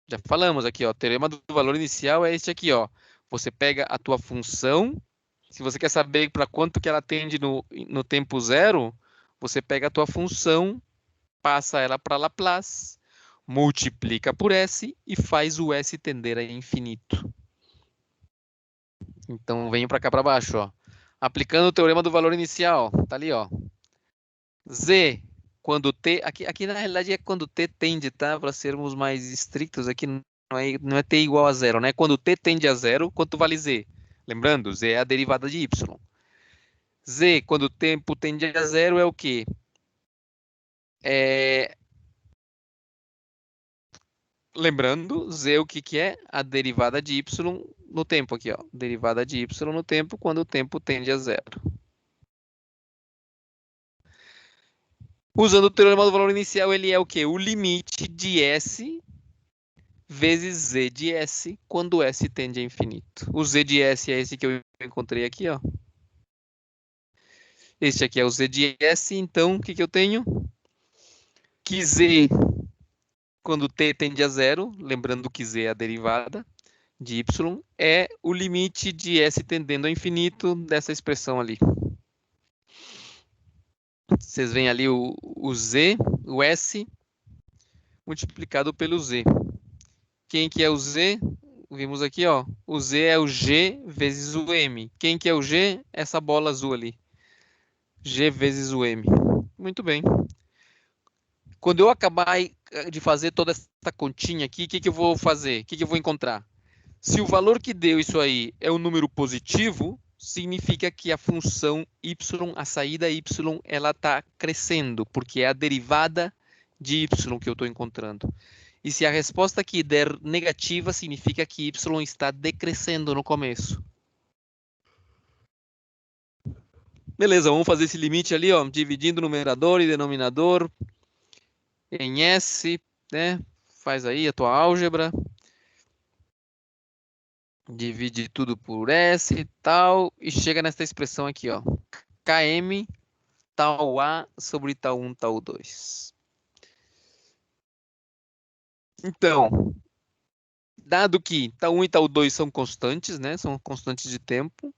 Já falamos aqui, ó, o teorema do valor inicial é este aqui, ó. Você pega a tua função, se você quer saber para quanto que ela tende no tempo zero, você pega a tua função, passa ela para Laplace, multiplica por S e faz o S tender a infinito. Então, venho para cá para baixo, ó. Aplicando o teorema do valor inicial, tá ali, ó. Z, quando T, aqui na realidade é quando T tende, tá? Para sermos mais estritos, aqui não é T igual a zero, né? Quando T tende a zero, quanto vale Z? Lembrando, Z é a derivada de Y. Z, quando o tempo tende a zero, é o quê? Lembrando, Z o que é? A derivada de Y no tempo aqui, ó. Derivada de Y no tempo quando o tempo tende a zero. Usando o teorema do valor inicial, ele é o quê? O limite de S vezes Z de S quando S tende a infinito. O Z de S é esse que eu encontrei aqui, ó. Este aqui é o Z de S, então o que eu tenho? Que Z, quando T tende a zero, lembrando que Z é a derivada de Y, é o limite de S tendendo a infinito dessa expressão ali. Vocês veem ali o Z, o S, multiplicado pelo Z. Quem que é o Z? vimos aqui, ó, o Z é o G vezes o M. Quem que é o G? Essa bola azul ali. G vezes o M. Muito bem. Quando eu acabar de fazer toda essa continha aqui, o que que eu vou fazer? O que que eu vou encontrar? Se o valor que deu isso aí é um número positivo, significa que a função y, a saída y, ela está crescendo, porque é a derivada de y que eu estou encontrando. E se a resposta aqui der negativa, significa que y está decrescendo no começo. Beleza, vamos fazer esse limite ali, ó, dividindo numerador e denominador em S, né? Faz aí a tua álgebra. Divide tudo por S e tal, e chega nessa expressão aqui, ó. Km tal A sobre tal 1, tal 2. Então, dado que tal 1 e tal 2 são constantes, né? São constantes de tempo,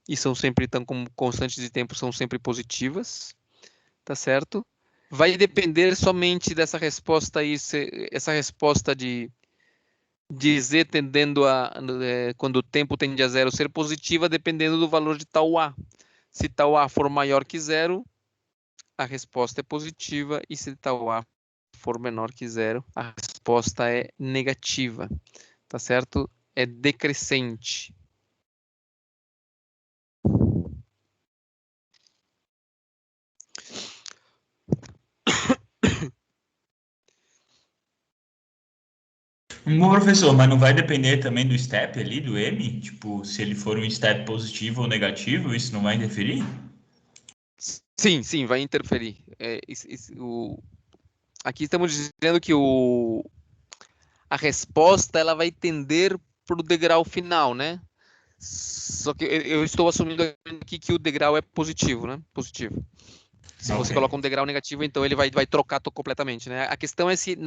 e são sempre, então, como constantes de tempo, são sempre positivas, tá certo? Vai depender somente dessa resposta aí, essa resposta de Z tendendo a, quando o tempo tende a zero, ser positiva, dependendo do valor de tal A. Se tal A for maior que zero, a resposta é positiva, e se tal A for menor que zero, a resposta é negativa, tá certo? É decrescente. Bom, professor, mas não vai depender também do step ali, do M? Tipo, se ele for um step positivo ou negativo, isso não vai interferir? Sim, sim, vai interferir. Aqui estamos dizendo que a resposta ela vai tender para o degrau final, né? Só que eu estou assumindo aqui que o degrau é positivo, né? Positivo. Se você Ok. coloca um degrau negativo, então ele vai trocar completamente, né? A questão é se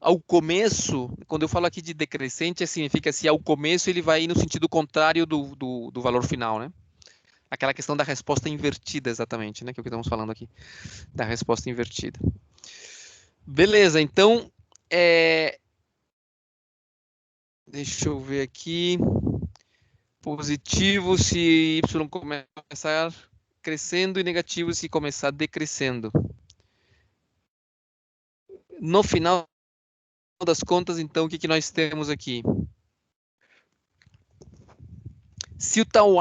ao começo, quando eu falo aqui de decrescente, significa se ao começo ele vai ir no sentido contrário do valor final, né? Aquela questão da resposta invertida, exatamente, né? Que é o que estamos falando aqui, da resposta invertida. Beleza, então, deixa eu ver aqui. Positivo se y começar crescendo e negativo se começar decrescendo. No final das contas, então, o que nós temos aqui? Se o tal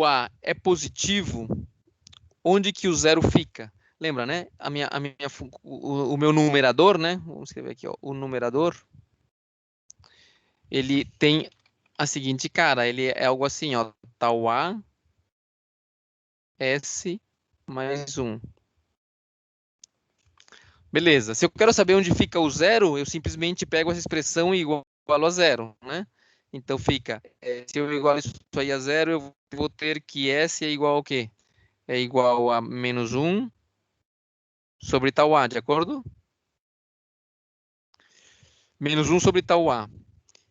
A é positivo, onde que o zero fica? Lembra, né? O meu numerador, né? Vamos escrever aqui, ó, o numerador. Ele tem a seguinte cara, ele é algo assim, ó, tal A, S mais 1. Beleza, se eu quero saber onde fica o zero, eu simplesmente pego essa expressão e igualo a zero, né? Então fica, se eu igualo isso aí a zero, eu vou ter que S é igual ao quê? É igual a menos 1 sobre tal A, de acordo? Menos 1 sobre tal A.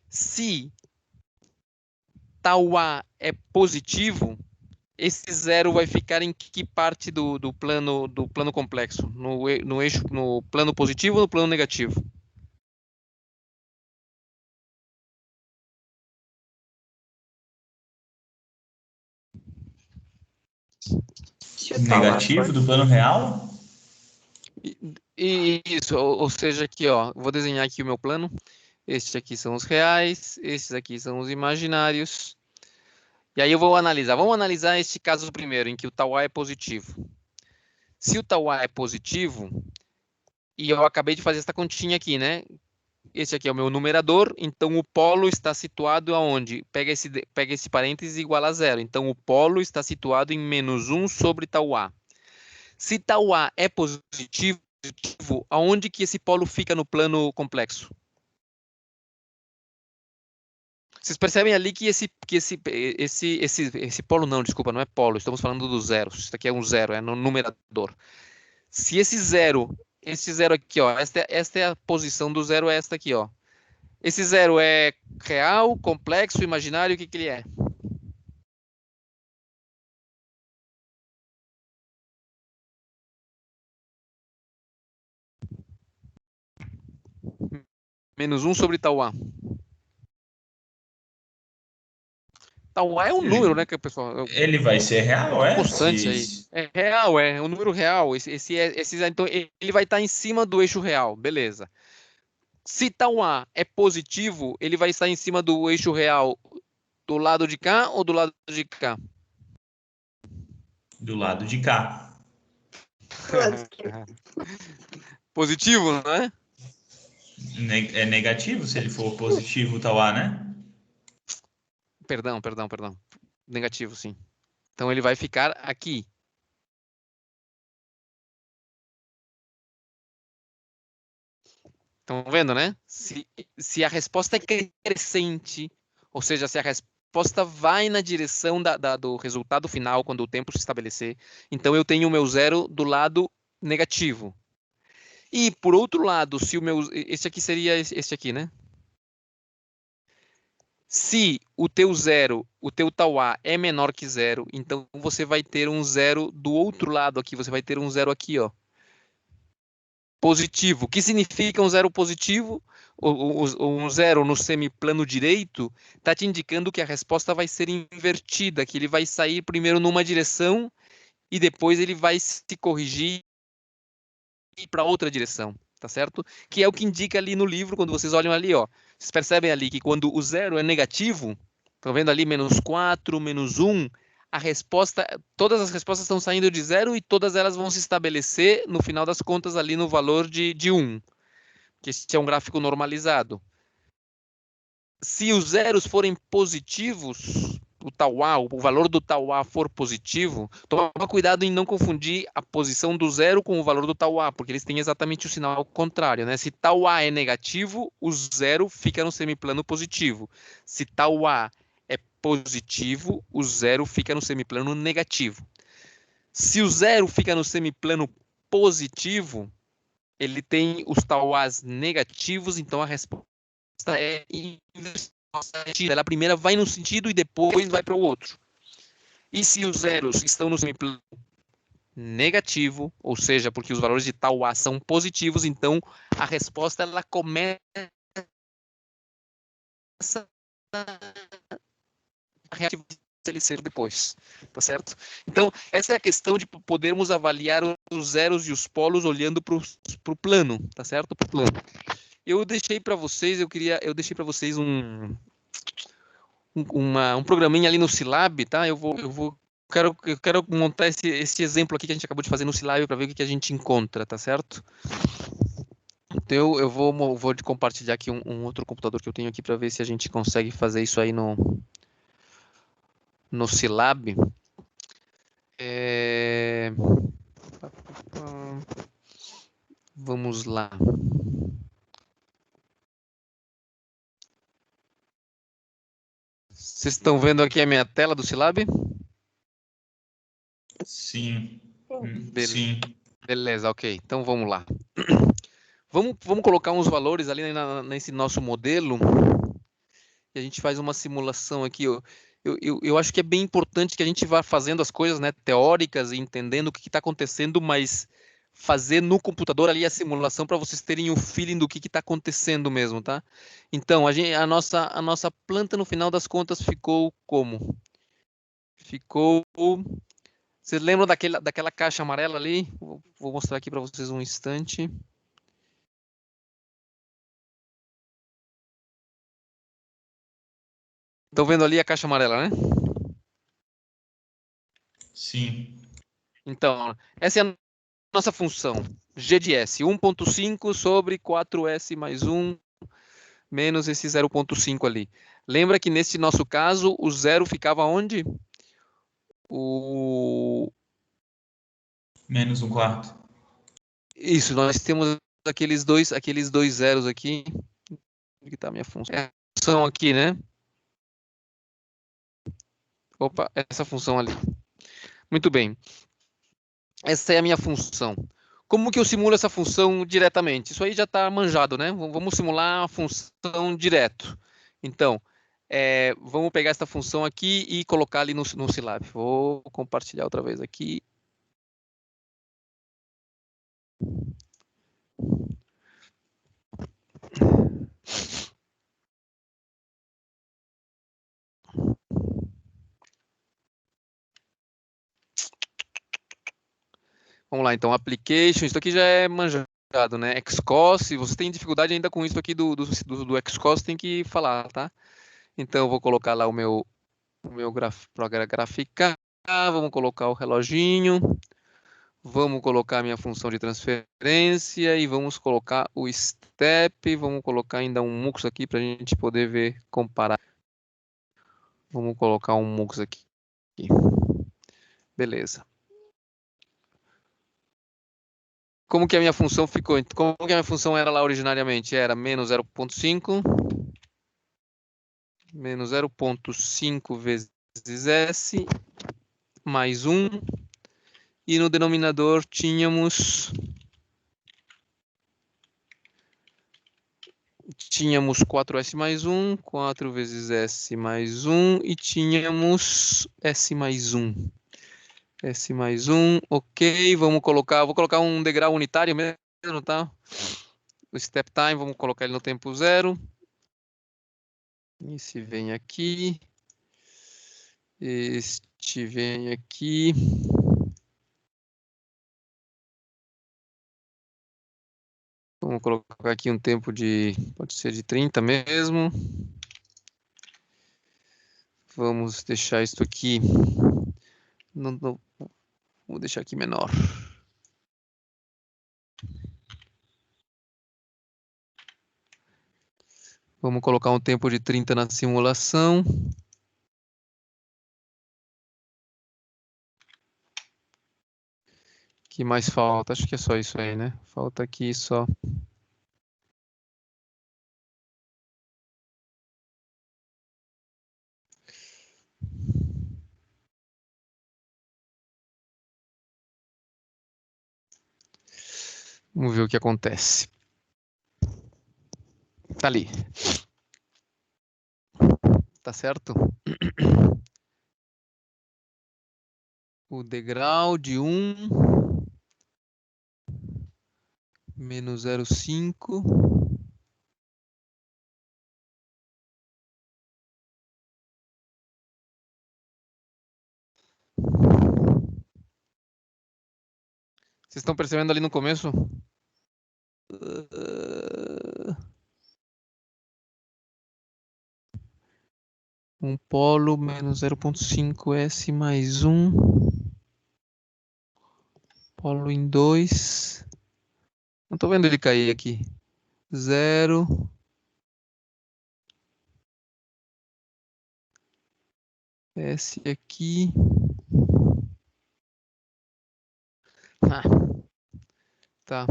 Se tal A é positivo, esse zero vai ficar em que parte do plano complexo? No eixo, no plano positivo ou no plano negativo? Se o tal A Negativo for. do plano real? E isso, ou seja, aqui, ó, vou desenhar aqui o meu plano. Estes aqui são os reais, estes aqui são os imaginários. E aí eu vou analisar. Vamos analisar este caso primeiro, em que o tal A é positivo. Se o tal A é positivo, e eu acabei de fazer essa continha aqui, né? Esse aqui é o meu numerador, então o polo está situado aonde? Pega esse parênteses igual a zero. Então o polo está situado em menos 1 sobre tal A. Se tal A é positivo, aonde que esse polo fica no plano complexo? Vocês percebem ali que esse polo não, desculpa, não é polo, estamos falando do zero. Isso aqui é um zero, é no numerador. Se esse zero aqui, ó, esta é a posição do zero, é esta aqui, ó. Esse zero é real, complexo, imaginário, o que que ele é? Menos 1 sobre tau A. Tau A é um número, né, que o pessoal... Ele vai ser real, é? Constante aí. É real, é um número real. Então, ele vai estar em cima do eixo real, beleza. Se tau A é positivo, ele vai estar em cima do eixo real do lado de cá ou do lado de cá? Do lado de cá. Positivo, não é? É negativo se ele for positivo, tal A, né? Perdão. Negativo, sim. Então ele vai ficar aqui. Estão vendo, né? Se a resposta é crescente, ou seja, se a resposta vai na direção do resultado final, quando o tempo se estabelecer, então eu tenho o meu zero do lado negativo. E, por outro lado, se o meu... Esse aqui seria esse aqui, né? Se o teu zero, o teu tau A é menor que zero, então você vai ter um zero do outro lado aqui. Você vai ter um zero aqui, ó. Positivo. O que significa um zero positivo? Um zero no semiplano direito está te indicando que a resposta vai ser invertida, que ele vai sair primeiro numa direção e depois ele vai se corrigir para outra direção, tá certo? Que é o que indica ali no livro, quando vocês olham ali, ó. Vocês percebem ali que quando o zero é negativo, estão vendo ali menos 4, menos 1, a resposta, todas as respostas estão saindo de zero e todas elas vão se estabelecer, no final das contas, ali no valor de 1, que esse é um gráfico normalizado. Se os zeros forem positivos, o tau A, o valor do tau A for positivo, toma cuidado em não confundir a posição do zero com o valor do tau A, porque eles têm exatamente o sinal contrário, né? Se tau A é negativo, o zero fica no semiplano positivo. Se tau A é positivo, o zero fica no semiplano negativo. Se o zero fica no semiplano positivo, ele tem os tau A's negativos, então a resposta é inversão. A primeira vai num sentido e depois vai para o outro. E se os zeros estão no semiplano negativo, ou seja, porque os valores de tau A são positivos, então a resposta ela começa a reaquecer depois, tá certo? Então, essa é a questão de podermos avaliar os zeros e os polos olhando para o plano, tá certo? Para o plano. Eu deixei para vocês, eu deixei para vocês um programinha ali no Silab, tá? Eu quero montar esse exemplo aqui que a gente acabou de fazer no Silab para ver o que a gente encontra, tá certo? Então eu vou compartilhar aqui um outro computador que eu tenho aqui para ver se a gente consegue fazer isso aí no Silab. Vamos lá. Vocês estão vendo aqui a minha tela do Silab? Sim. Sim. Beleza, ok. Então vamos lá. Vamos colocar uns valores ali nesse nosso modelo e a gente faz uma simulação aqui. Eu acho que é bem importante que a gente vá fazendo as coisas, né, teóricas e entendendo o que está acontecendo, mas fazer no computador ali a simulação para vocês terem o feeling do que está acontecendo mesmo, tá? Então, a nossa planta, no final das contas, ficou como? Ficou... Vocês lembram daquela caixa amarela ali? Vou mostrar aqui para vocês um instante. Estão vendo ali a caixa amarela, né? Sim. Então, essa é a nossa função. G de S, 1.5 sobre 4S mais 1, menos esse 0.5 ali. Lembra que nesse nosso caso, o zero ficava onde? Menos 1/4. Isso, nós temos aqueles dois zeros aqui. Onde está a minha função? É a função aqui, né? Opa, essa função ali. Muito bem. Essa é a minha função. Como que eu simulo essa função diretamente? Isso aí já está manjado, né? Vamos simular a função direto. Então, vamos pegar essa função aqui e colocar ali no Silab. Vou compartilhar outra vez aqui. Vamos lá, então, application, isso aqui já é manjado, né? Xcos, se você tem dificuldade ainda com isso aqui do Xcos, tem que falar, tá? Então, eu vou colocar lá o meu para graficar, vamos colocar o reloginho, vamos colocar a minha função de transferência e vamos colocar o step, vamos colocar ainda um mux aqui para a gente poder ver, comparar. Vamos colocar um mux aqui. Beleza. Como que a minha função ficou? Como que a minha função era lá originariamente? Era menos 0,5 menos 0,5 vezes S mais 1. E no denominador tínhamos 4S mais 1, 4 vezes S mais 1 e tínhamos S mais 1. S mais 1, ok, vou colocar um degrau unitário mesmo, tá? O step time, vamos colocar ele no tempo 0. Esse vem aqui. Este vem aqui. Vamos colocar aqui um tempo de, pode ser de 30 mesmo. Vamos deixar isso aqui, vou deixar aqui menor. Vamos colocar um tempo de 30 na simulação. O que mais falta? Acho que é só isso aí, né? Falta aqui só. Vamos ver o que acontece. Tá ali. Tá certo? O degrau de 1 menos 0,5 Vocês estão percebendo ali no começo? Um polo menos 0,5 S mais 1. Polo em 2. Não estou vendo ele cair aqui. 0. S aqui. Ah, tá.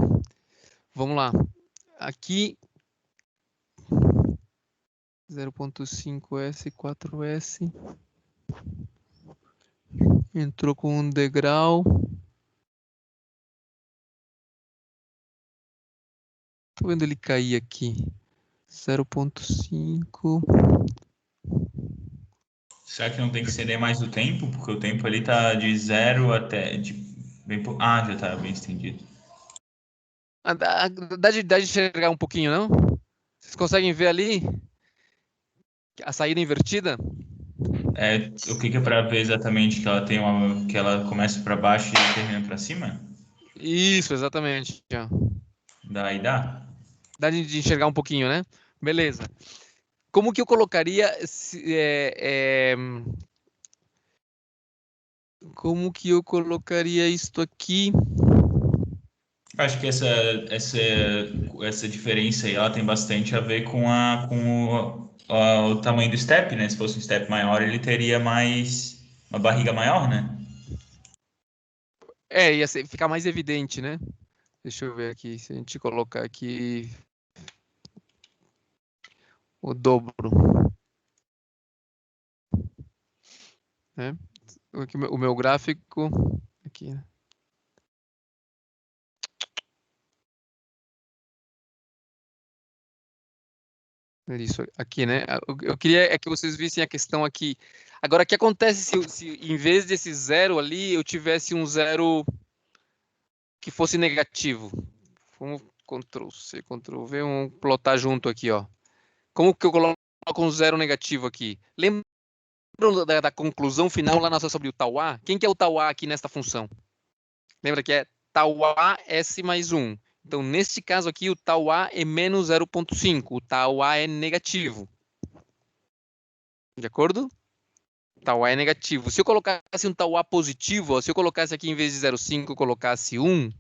Vamos lá. Aqui 0,5S, 4S. Entrou com um degrau. Tô vendo ele cair aqui. 0,5. Será que não tem que ceder mais o tempo? Porque o tempo ali tá de 0 até... já tá bem estendido. Dá de enxergar um pouquinho, não? Vocês conseguem ver ali a saída invertida? O que é para ver exatamente que ela tem que ela começa para baixo e termina para cima? Isso, exatamente. Daí dá? Dá de enxergar um pouquinho, né? Beleza. Como que eu colocaria... Como que eu colocaria isto aqui? Acho que essa diferença aí ela tem bastante a ver com o tamanho do step, né? Se fosse um step maior, ele teria uma barriga maior, né? Ia ficar mais evidente, né? Deixa eu ver aqui. Se a gente colocar aqui o dobro, né? O meu gráfico aqui, né? Isso aqui, né? Eu queria que vocês vissem a questão aqui. Agora, o que acontece se em vez desse 0 ali, eu tivesse um 0 que fosse negativo? Vamos Ctrl+C, Ctrl+V, vamos plotar junto aqui, ó. Como que eu coloco um 0 negativo aqui? Lembra da conclusão final lá nossa sobre o tau A? Quem que é o tau A aqui nesta função? Lembra que é tal A, S mais 1. Então, neste caso aqui, o tal A é menos 0,5. O tal A é negativo. De acordo? Tal A é negativo. Se eu colocasse um tal A positivo, ó, se eu colocasse aqui em vez de 0,5, eu colocasse 1,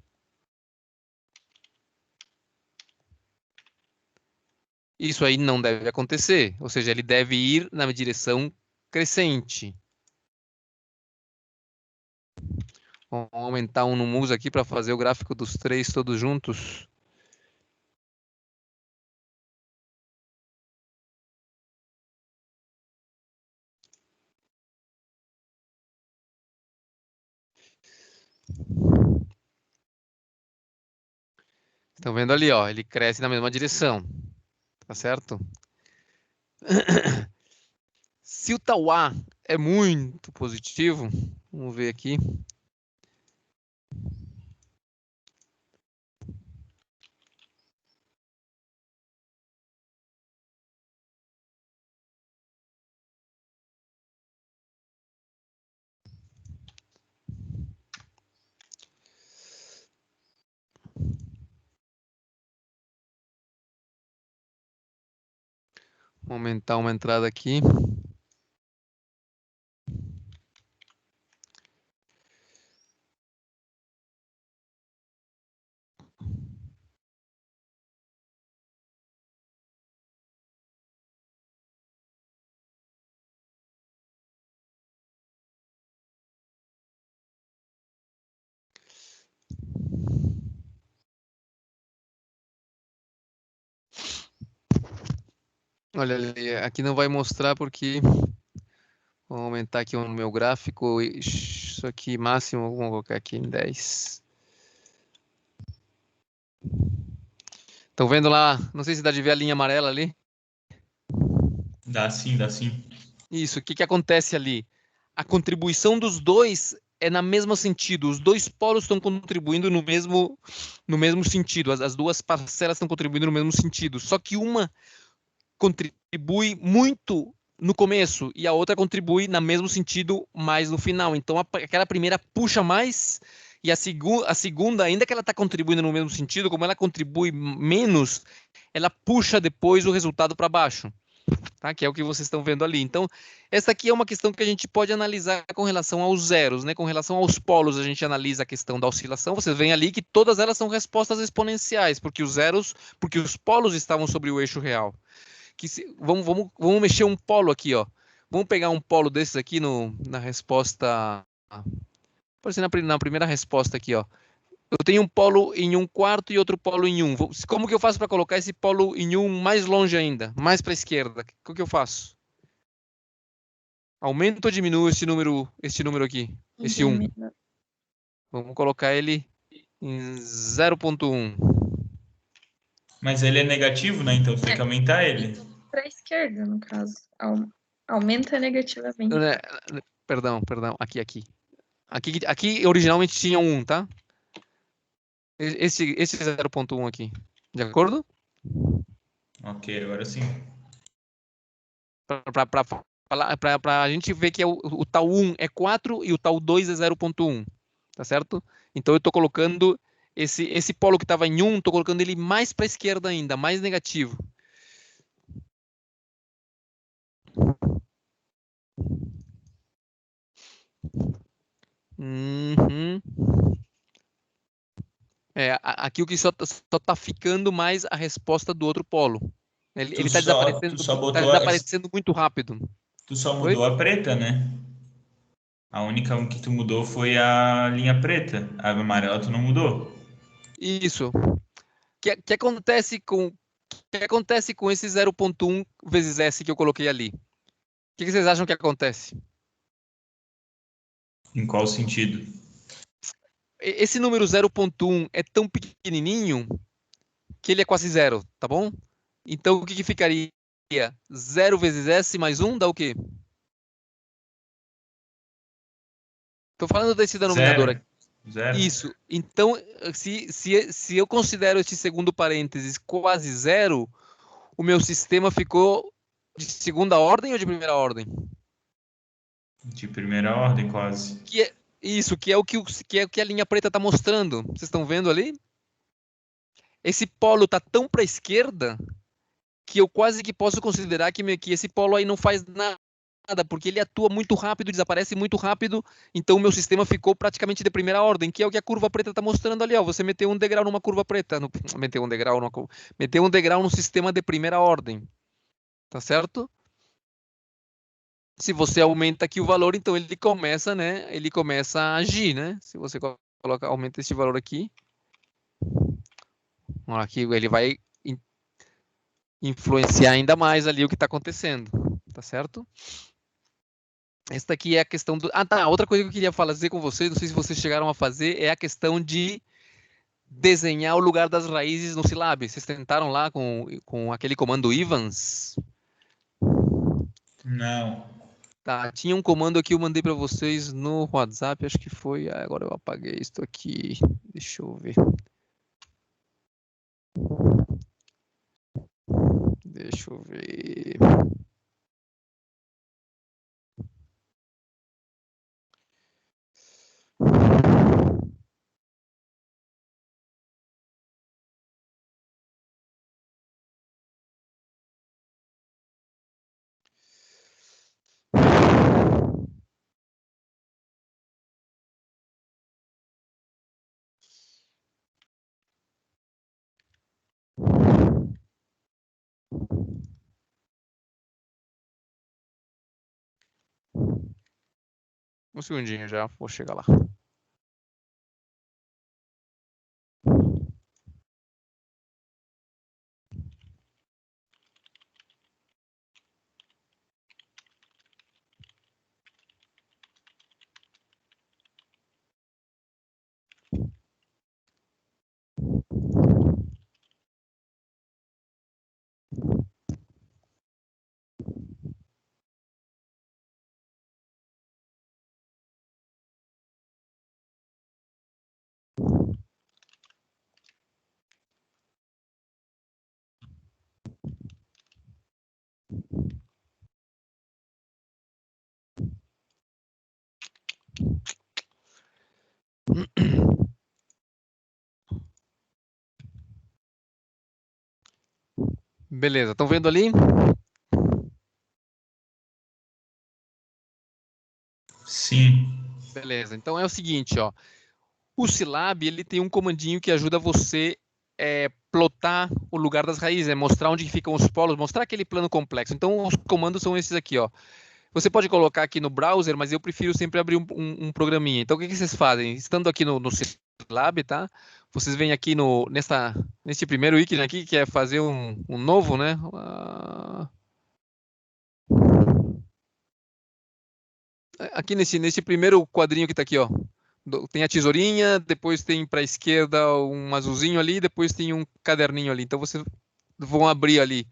isso aí não deve acontecer. Ou seja, ele deve ir na direção crescente. Vamos aumentar um no mus aqui para fazer o gráfico dos três todos juntos. Estão vendo ali, ó, ele cresce na mesma direção. Tá certo? Se o tal A é muito positivo, vamos ver aqui. Vou aumentar uma entrada aqui. Olha ali, aqui não vai mostrar porque vou aumentar aqui o meu gráfico. Isso aqui máximo, vamos colocar aqui em 10. Estão vendo lá? Não sei se dá de ver a linha amarela ali. Dá sim, dá sim. Isso, o que acontece ali? A contribuição dos dois é no mesmo sentido. Os dois polos estão contribuindo no mesmo sentido. As duas parcelas estão contribuindo no mesmo sentido. Só que uma contribui muito no começo e a outra contribui no mesmo sentido mais no final. Então, aquela primeira puxa mais e a segunda, ainda que ela está contribuindo no mesmo sentido, como ela contribui menos, ela puxa depois o resultado para baixo. Tá? Que é o que vocês estão vendo ali. Então, essa aqui é uma questão que a gente pode analisar com relação aos zeros, né? Com relação aos polos, a gente analisa a questão da oscilação. Vocês veem ali que todas elas são respostas exponenciais, porque os polos estavam sobre o eixo real. Vamos mexer um polo aqui, ó. Vamos pegar um polo desses aqui na resposta. Por exemplo, na primeira resposta aqui, ó. Eu tenho um polo em 1/4 e outro polo em 1. Como que eu faço para colocar esse polo em 1 mais longe ainda? Mais para a esquerda? O que eu faço? Aumento ou diminuo esse número aqui? Esse 1. Vamos colocar ele em 0,1. Mas ele é negativo, né? Então tem que aumentar ele. Para a esquerda, no caso. Aumenta negativamente. Perdão. Aqui. Aqui originalmente tinha 1, tá? Esse 0,1 aqui. De acordo? Ok, agora sim. Para a gente ver que o tal 1 é 4 e o tal 2 é 0,1. Tá certo? Então eu estou colocando esse polo que estava em 1, estou colocando ele mais para a esquerda ainda, mais negativo. Uhum. Aqui o que só está ficando mais a resposta do outro polo. Ele está desaparecendo muito rápido. Tu só mudou a preta, né? A única que tu mudou foi a linha preta. A amarela tu não mudou. Isso. O que acontece com esse 0,1 vezes S que eu coloquei ali? O que vocês acham que acontece? Em qual sentido? Esse número 0,1 é tão pequenininho que ele é quase zero, tá bom? Então, o que ficaria? 0 vezes S mais 1 dá o quê? Estou falando desse denominador aqui. Zero. Isso. Então, se eu considero este segundo parênteses quase zero, o meu sistema ficou de segunda ordem ou de primeira ordem? De primeira ordem, quase. Isso, que é o que a linha preta está mostrando. Vocês estão vendo ali? Esse polo está tão para a esquerda que eu quase que posso considerar que esse polo aí não faz nada, porque ele atua muito rápido, desaparece muito rápido, então o meu sistema ficou praticamente de primeira ordem, que é o que a curva preta está mostrando ali. Ó. Você meteu um degrau numa curva preta, meteu um degrau no sistema de primeira ordem. Tá certo? Se você aumenta aqui o valor, então ele começa, né? Ele começa a agir, né? Se você aumenta esse valor aqui, aqui ele vai influenciar ainda mais ali o que está acontecendo, tá certo? Esta aqui é a questão do... Ah, tá. Outra coisa que eu queria fazer com vocês, não sei se vocês chegaram a fazer, é a questão de desenhar o lugar das raízes no Silab. Vocês tentaram lá com aquele comando Evans? Não. Tá, tinha um comando aqui, eu mandei para vocês no WhatsApp, acho que foi. Agora eu apaguei isso aqui. Deixa eu ver. Deixa eu ver. Um segundinho já, vou chegar lá. Beleza, estão vendo ali? Sim. Beleza, então é o seguinte, ó. O Silab, ele tem um comandinho que ajuda você plotar o lugar das raízes, mostrar onde ficam os polos, mostrar aquele plano complexo. Então, os comandos são esses aqui, ó. Você pode colocar aqui no browser, mas eu prefiro sempre abrir um programinha. Então, o que vocês fazem? Estando aqui no Silab, tá? Vocês vêm aqui nesse primeiro ícone aqui, que é fazer um novo, né? Aqui nesse primeiro quadrinho que está aqui, ó. Tem a tesourinha, depois tem para a esquerda um azulzinho ali, depois tem um caderninho ali. Então, vocês vão abrir ali.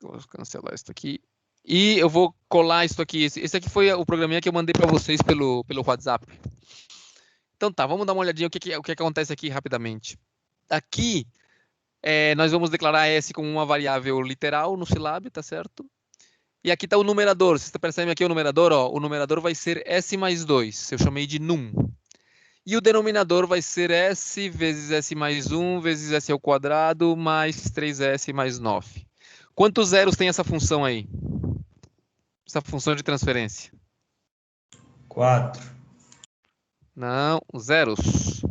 Vou cancelar isso aqui. E eu vou colar isso aqui. Esse aqui foi o programinha que eu mandei para vocês pelo WhatsApp. Então tá, vamos dar uma olhadinha o que acontece aqui rapidamente. Aqui, nós vamos declarar S como uma variável literal no Silab, tá certo? E aqui está o numerador. Vocês percebem aqui o numerador? Ó, o numerador vai ser S mais 2. Eu chamei de num. E o denominador vai ser S vezes S mais 1 vezes S ao quadrado mais 3S mais 9. Quantos zeros tem essa função aí? Essa função de transferência? 4. Não, zeros.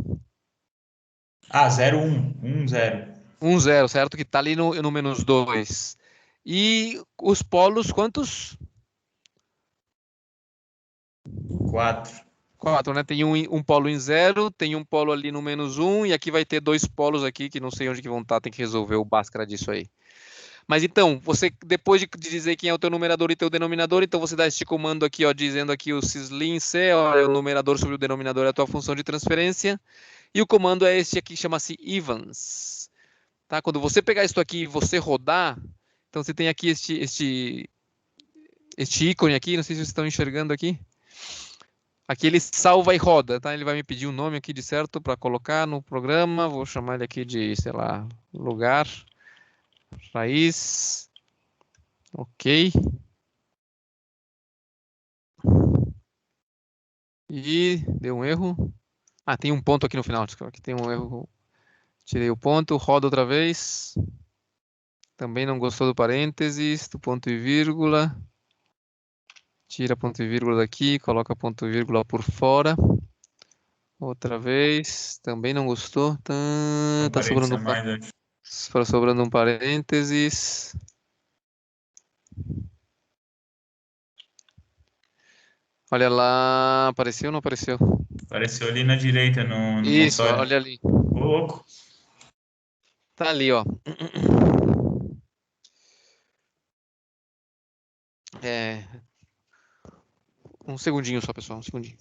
Ah, 0, 1. 1, 0. 1, 0, certo? Que está ali no menos 2. E os polos, quantos? 4. 4, né? Tem um polo em 0, tem um polo ali no menos 1, e aqui vai ter dois polos aqui, que não sei onde que vão estar, tem que resolver o Bhaskara disso aí. Mas então, você, depois de dizer quem é o teu numerador e teu denominador, então você dá este comando aqui, ó, dizendo aqui o syslin c, ó, é o numerador sobre o denominador, é a tua função de transferência, e o comando é este aqui, chama-se Evans. Tá? Quando você pegar isso aqui e você rodar, então você tem aqui este ícone aqui, não sei se vocês estão enxergando aqui. Aqui ele salva e roda, tá? Ele vai me pedir um nome aqui de certo para colocar no programa. Vou chamar ele aqui de, sei lá, lugar, raiz. Ok. E deu um erro. Ah, tem um ponto aqui no final. Aqui tem um erro. Tirei o ponto, roda outra vez. Também não gostou do parênteses, do ponto e vírgula. Tira ponto e vírgula daqui, coloca ponto e vírgula por fora. Outra vez, também não gostou. Tá sobrando sobrando um parênteses. Olha lá, apareceu ou não apareceu? Apareceu ali na direita, no Isso, monitor. olha ali. Ô, louco. Tá ali, ó. Um segundinho só, pessoal, um segundinho.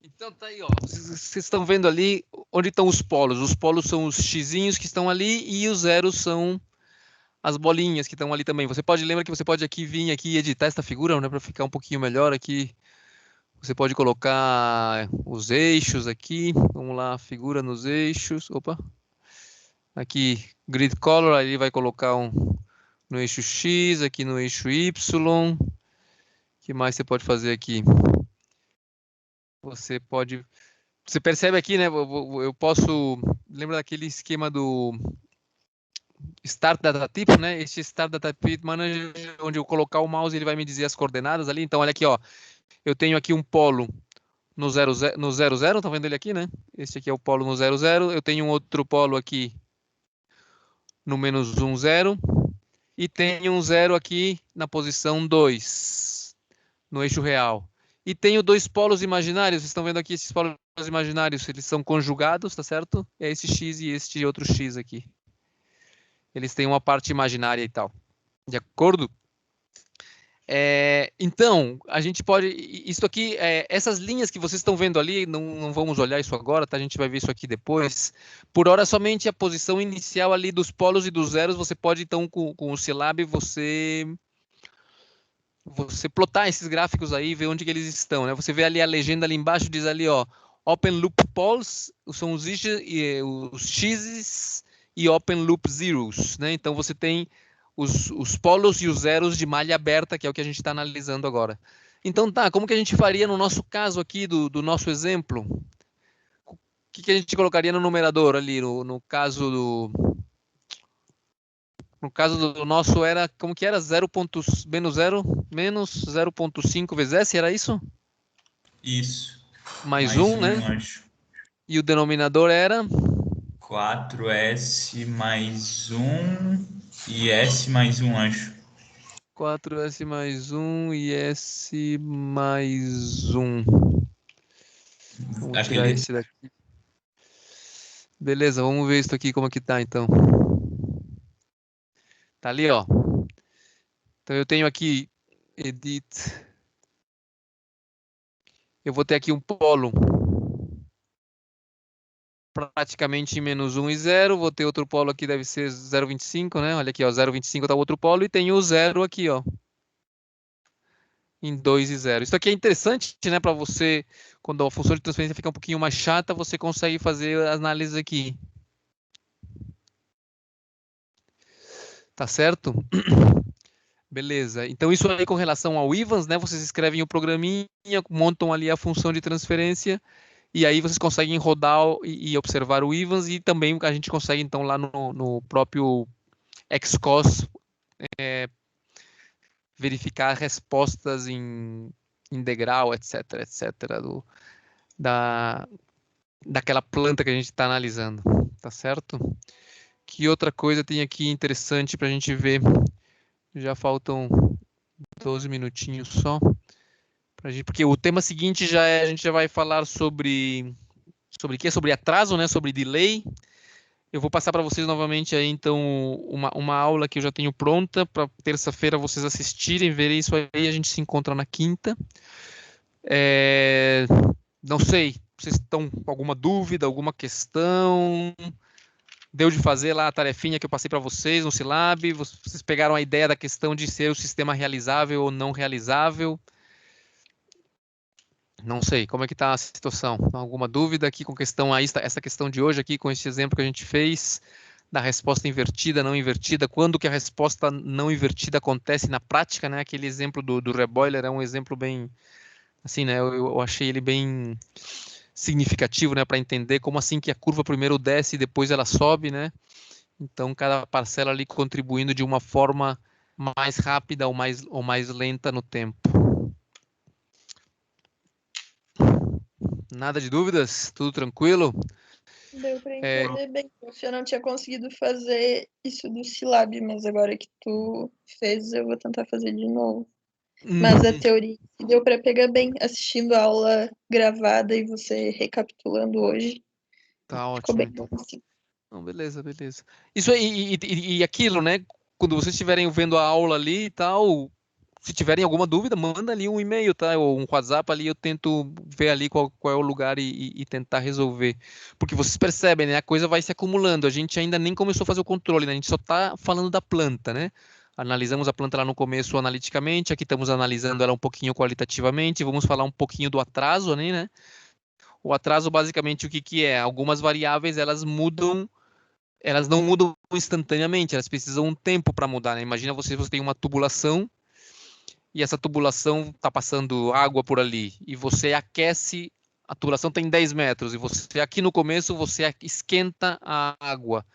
Então tá aí, ó. Vocês estão vendo ali onde estão os polos. Os polos são os xizinhos que estão ali e os zeros são as bolinhas que estão ali também. Lembra que você pode aqui vir aqui e editar essa figura, né, para ficar um pouquinho melhor aqui. Você pode colocar os eixos aqui. Vamos lá, figura nos eixos. Opa. Aqui, grid color, aí vai colocar no eixo X, aqui no eixo Y. O que mais você pode fazer aqui? Você percebe aqui, né? Eu posso. Lembra daquele esquema do Start Data Type, né? Este Start Data Type Manager, onde eu colocar o mouse, ele vai me dizer as coordenadas ali. Então, olha aqui, ó. Eu tenho aqui um polo no 00, tá vendo ele aqui, né? Este aqui é o polo no 00. Eu tenho um outro polo aqui no menos 1, 0. E tenho um 0 aqui na posição 2, no eixo real. E tenho dois polos imaginários. Vocês estão vendo aqui esses polos imaginários, eles são conjugados, tá certo? É esse X e este outro X aqui. Eles têm uma parte imaginária e tal. De acordo? Então, a gente pode... Isso aqui, essas linhas que vocês estão vendo ali, não vamos olhar isso agora, tá? A gente vai ver isso aqui depois. Por hora, somente a posição inicial ali dos polos e dos zeros, você pode, então, com o Scilab, você plotar esses gráficos aí e ver onde que eles estão, né? Você vê ali a legenda ali embaixo, diz ali, ó, Open Loop Poles, são os X's e Open Loop Zeros, né? Então, você tem os polos e os zeros de malha aberta, que é o que a gente está analisando agora. Então, tá, como que a gente faria no nosso caso aqui, do nosso exemplo? O que a gente colocaria no numerador ali, no caso do... No caso do nosso era, como que era? Menos 0.5 vezes S, era isso? Isso. Mais 1, né? Acho. E o denominador era? 4S mais 1 e S mais 1, acho. 4S mais 1 e S mais 1. Vamos tirar esse daqui. Beleza, vamos ver isso aqui como que tá, então. Tá ali, ó. Então eu tenho aqui edit. Eu vou ter aqui um polo praticamente em menos 1 e 0. Vou ter outro polo aqui, deve ser 0,25, né? Olha aqui, ó, 0,25 tá o outro polo e tem o 0 aqui, ó. Em 2 e 0. Isso aqui é interessante, né, para você, quando a função de transferência fica um pouquinho mais chata, você consegue fazer as análises aqui. Tá certo? Beleza. Então, isso aí com relação ao Evans, né? Vocês escrevem o programinha, montam ali a função de transferência, e aí vocês conseguem rodar e observar o Evans, e também a gente consegue, então, lá no próprio Xcos, verificar respostas em integral, etc, daquela planta que a gente está analisando, tá certo? Que outra coisa tem aqui interessante para a gente ver? Já faltam 12 minutinhos só. Porque o tema seguinte a gente já vai falar sobre o quê? Sobre atraso, né? Sobre delay. Eu vou passar para vocês novamente aí, então, uma aula que eu já tenho pronta para terça-feira vocês assistirem, verem isso aí, a gente se encontra na quinta. Não sei, vocês estão com alguma dúvida, alguma questão? Deu de fazer lá a tarefinha que eu passei para vocês no Silab? Vocês pegaram a ideia da questão de ser o sistema realizável ou não realizável? Não sei, como é que está a situação? Alguma dúvida aqui com questão a essa questão de hoje aqui, com esse exemplo que a gente fez, da resposta invertida, não invertida, quando que a resposta não invertida acontece na prática, né? Aquele exemplo do reboiler é um exemplo bem, assim, né? Eu achei ele bem significativo, né? Para entender como assim que a curva primeiro desce e depois ela sobe, né? Então, cada parcela ali contribuindo de uma forma mais rápida ou mais lenta no tempo. Nada de dúvidas? Tudo tranquilo? Deu para entender bem. Eu não tinha conseguido fazer isso do Silab, mas agora que tu fez, eu vou tentar fazer de novo. Mas a teoria deu para pegar bem assistindo a aula gravada e você recapitulando hoje. Tá ótimo. Ficou bem Então. bom, assim. Não, beleza. Isso aí, e aquilo, né? Quando vocês estiverem vendo a aula ali e tal, se tiverem alguma dúvida, manda ali um e-mail, tá? Ou um WhatsApp ali, eu tento ver ali qual é o lugar e tentar resolver. Porque vocês percebem, né? A coisa vai se acumulando. A gente ainda nem começou a fazer o controle, né? A gente só está falando da planta, né? Analisamos a planta lá no começo analiticamente, aqui estamos analisando ela um pouquinho qualitativamente, vamos falar um pouquinho do atraso, né? O atraso, basicamente, o que é? Algumas variáveis, elas não mudam instantaneamente, elas precisam um tempo para mudar, né? Imagina você tem uma tubulação e essa tubulação está passando água por ali e você aquece, a tubulação tem 10 metros e você aqui no começo você esquenta a água.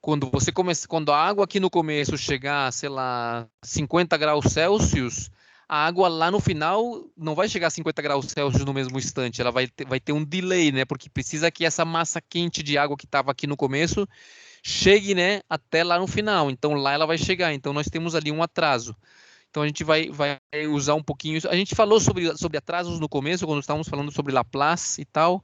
Quando a água aqui no começo chegar, sei lá, 50 graus Celsius, a água lá no final não vai chegar a 50 graus Celsius no mesmo instante, ela vai ter um delay, né? Porque precisa que essa massa quente de água que estava aqui no começo chegue, né, até lá no final. Então lá ela vai chegar. Então nós temos ali um atraso. Então a gente vai usar um pouquinho isso. A gente falou sobre atrasos no começo, quando estávamos falando sobre Laplace e tal.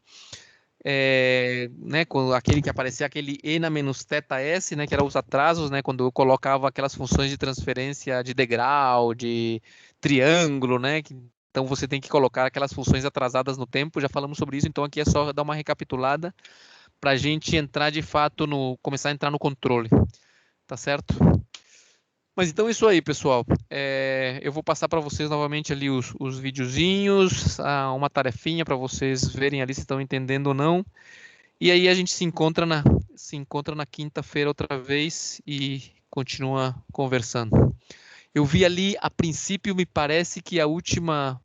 Né, aquele que aparecia aquele E na menos θ S, né, que eram os atrasos, né, quando eu colocava aquelas funções de transferência de degrau, de triângulo, né, então você tem que colocar aquelas funções atrasadas no tempo, já falamos sobre isso, então aqui é só dar uma recapitulada para a gente entrar de fato começar a entrar no controle, tá certo? Mas então é isso aí, pessoal. Eu vou passar para vocês novamente ali os videozinhos, uma tarefinha para vocês verem ali se estão entendendo ou não. E aí a gente se encontra na quinta-feira outra vez e continua conversando. Eu vi ali, a princípio, me parece que a última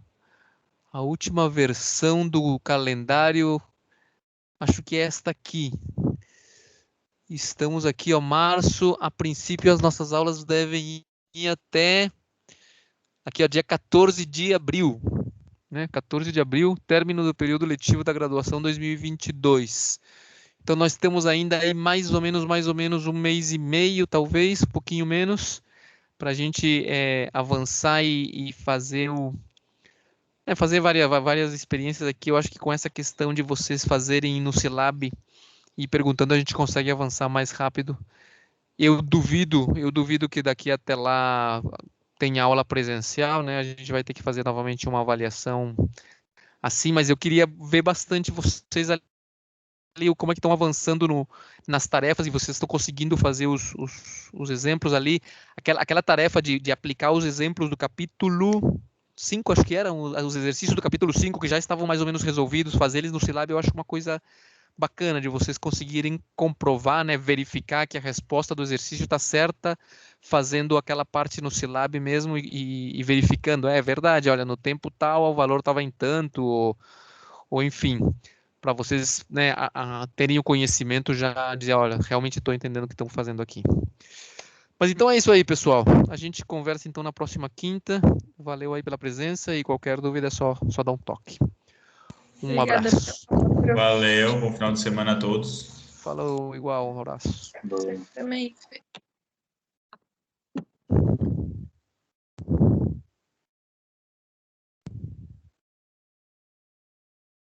versão do calendário, acho que é esta aqui. Estamos aqui, ó, março. A princípio, as nossas aulas devem ir até aqui, ó, dia 14 de abril. Né? 14 de abril, término do período letivo da graduação 2022. Então, nós temos ainda aí mais ou menos um mês e meio, talvez, um pouquinho menos, para a gente avançar e fazer fazer várias experiências aqui. Eu acho que com essa questão de vocês fazerem no Silab e perguntando, a gente consegue avançar mais rápido. Eu duvido que daqui até lá tenha aula presencial, né? A gente vai ter que fazer novamente uma avaliação assim, mas eu queria ver bastante vocês ali, como é que estão avançando nas tarefas e vocês estão conseguindo fazer os exemplos ali. Aquela tarefa de aplicar os exemplos do capítulo 5, acho que eram os exercícios do capítulo 5, que já estavam mais ou menos resolvidos, fazer eles no Silab, eu acho uma coisa bacana de vocês conseguirem comprovar, né, verificar que a resposta do exercício está certa, fazendo aquela parte no Silab mesmo e verificando, é verdade, olha, no tempo tal o valor estava em tanto, ou enfim, para vocês, né, terem o conhecimento já, dizer, olha, realmente estou entendendo o que estão fazendo aqui. Mas então é isso aí, pessoal. A gente conversa então na próxima quinta. Valeu aí pela presença e qualquer dúvida é só dar um toque. Um Obrigada. abraço. Valeu, bom final de semana a todos. Falou, igual, um abraço. Também.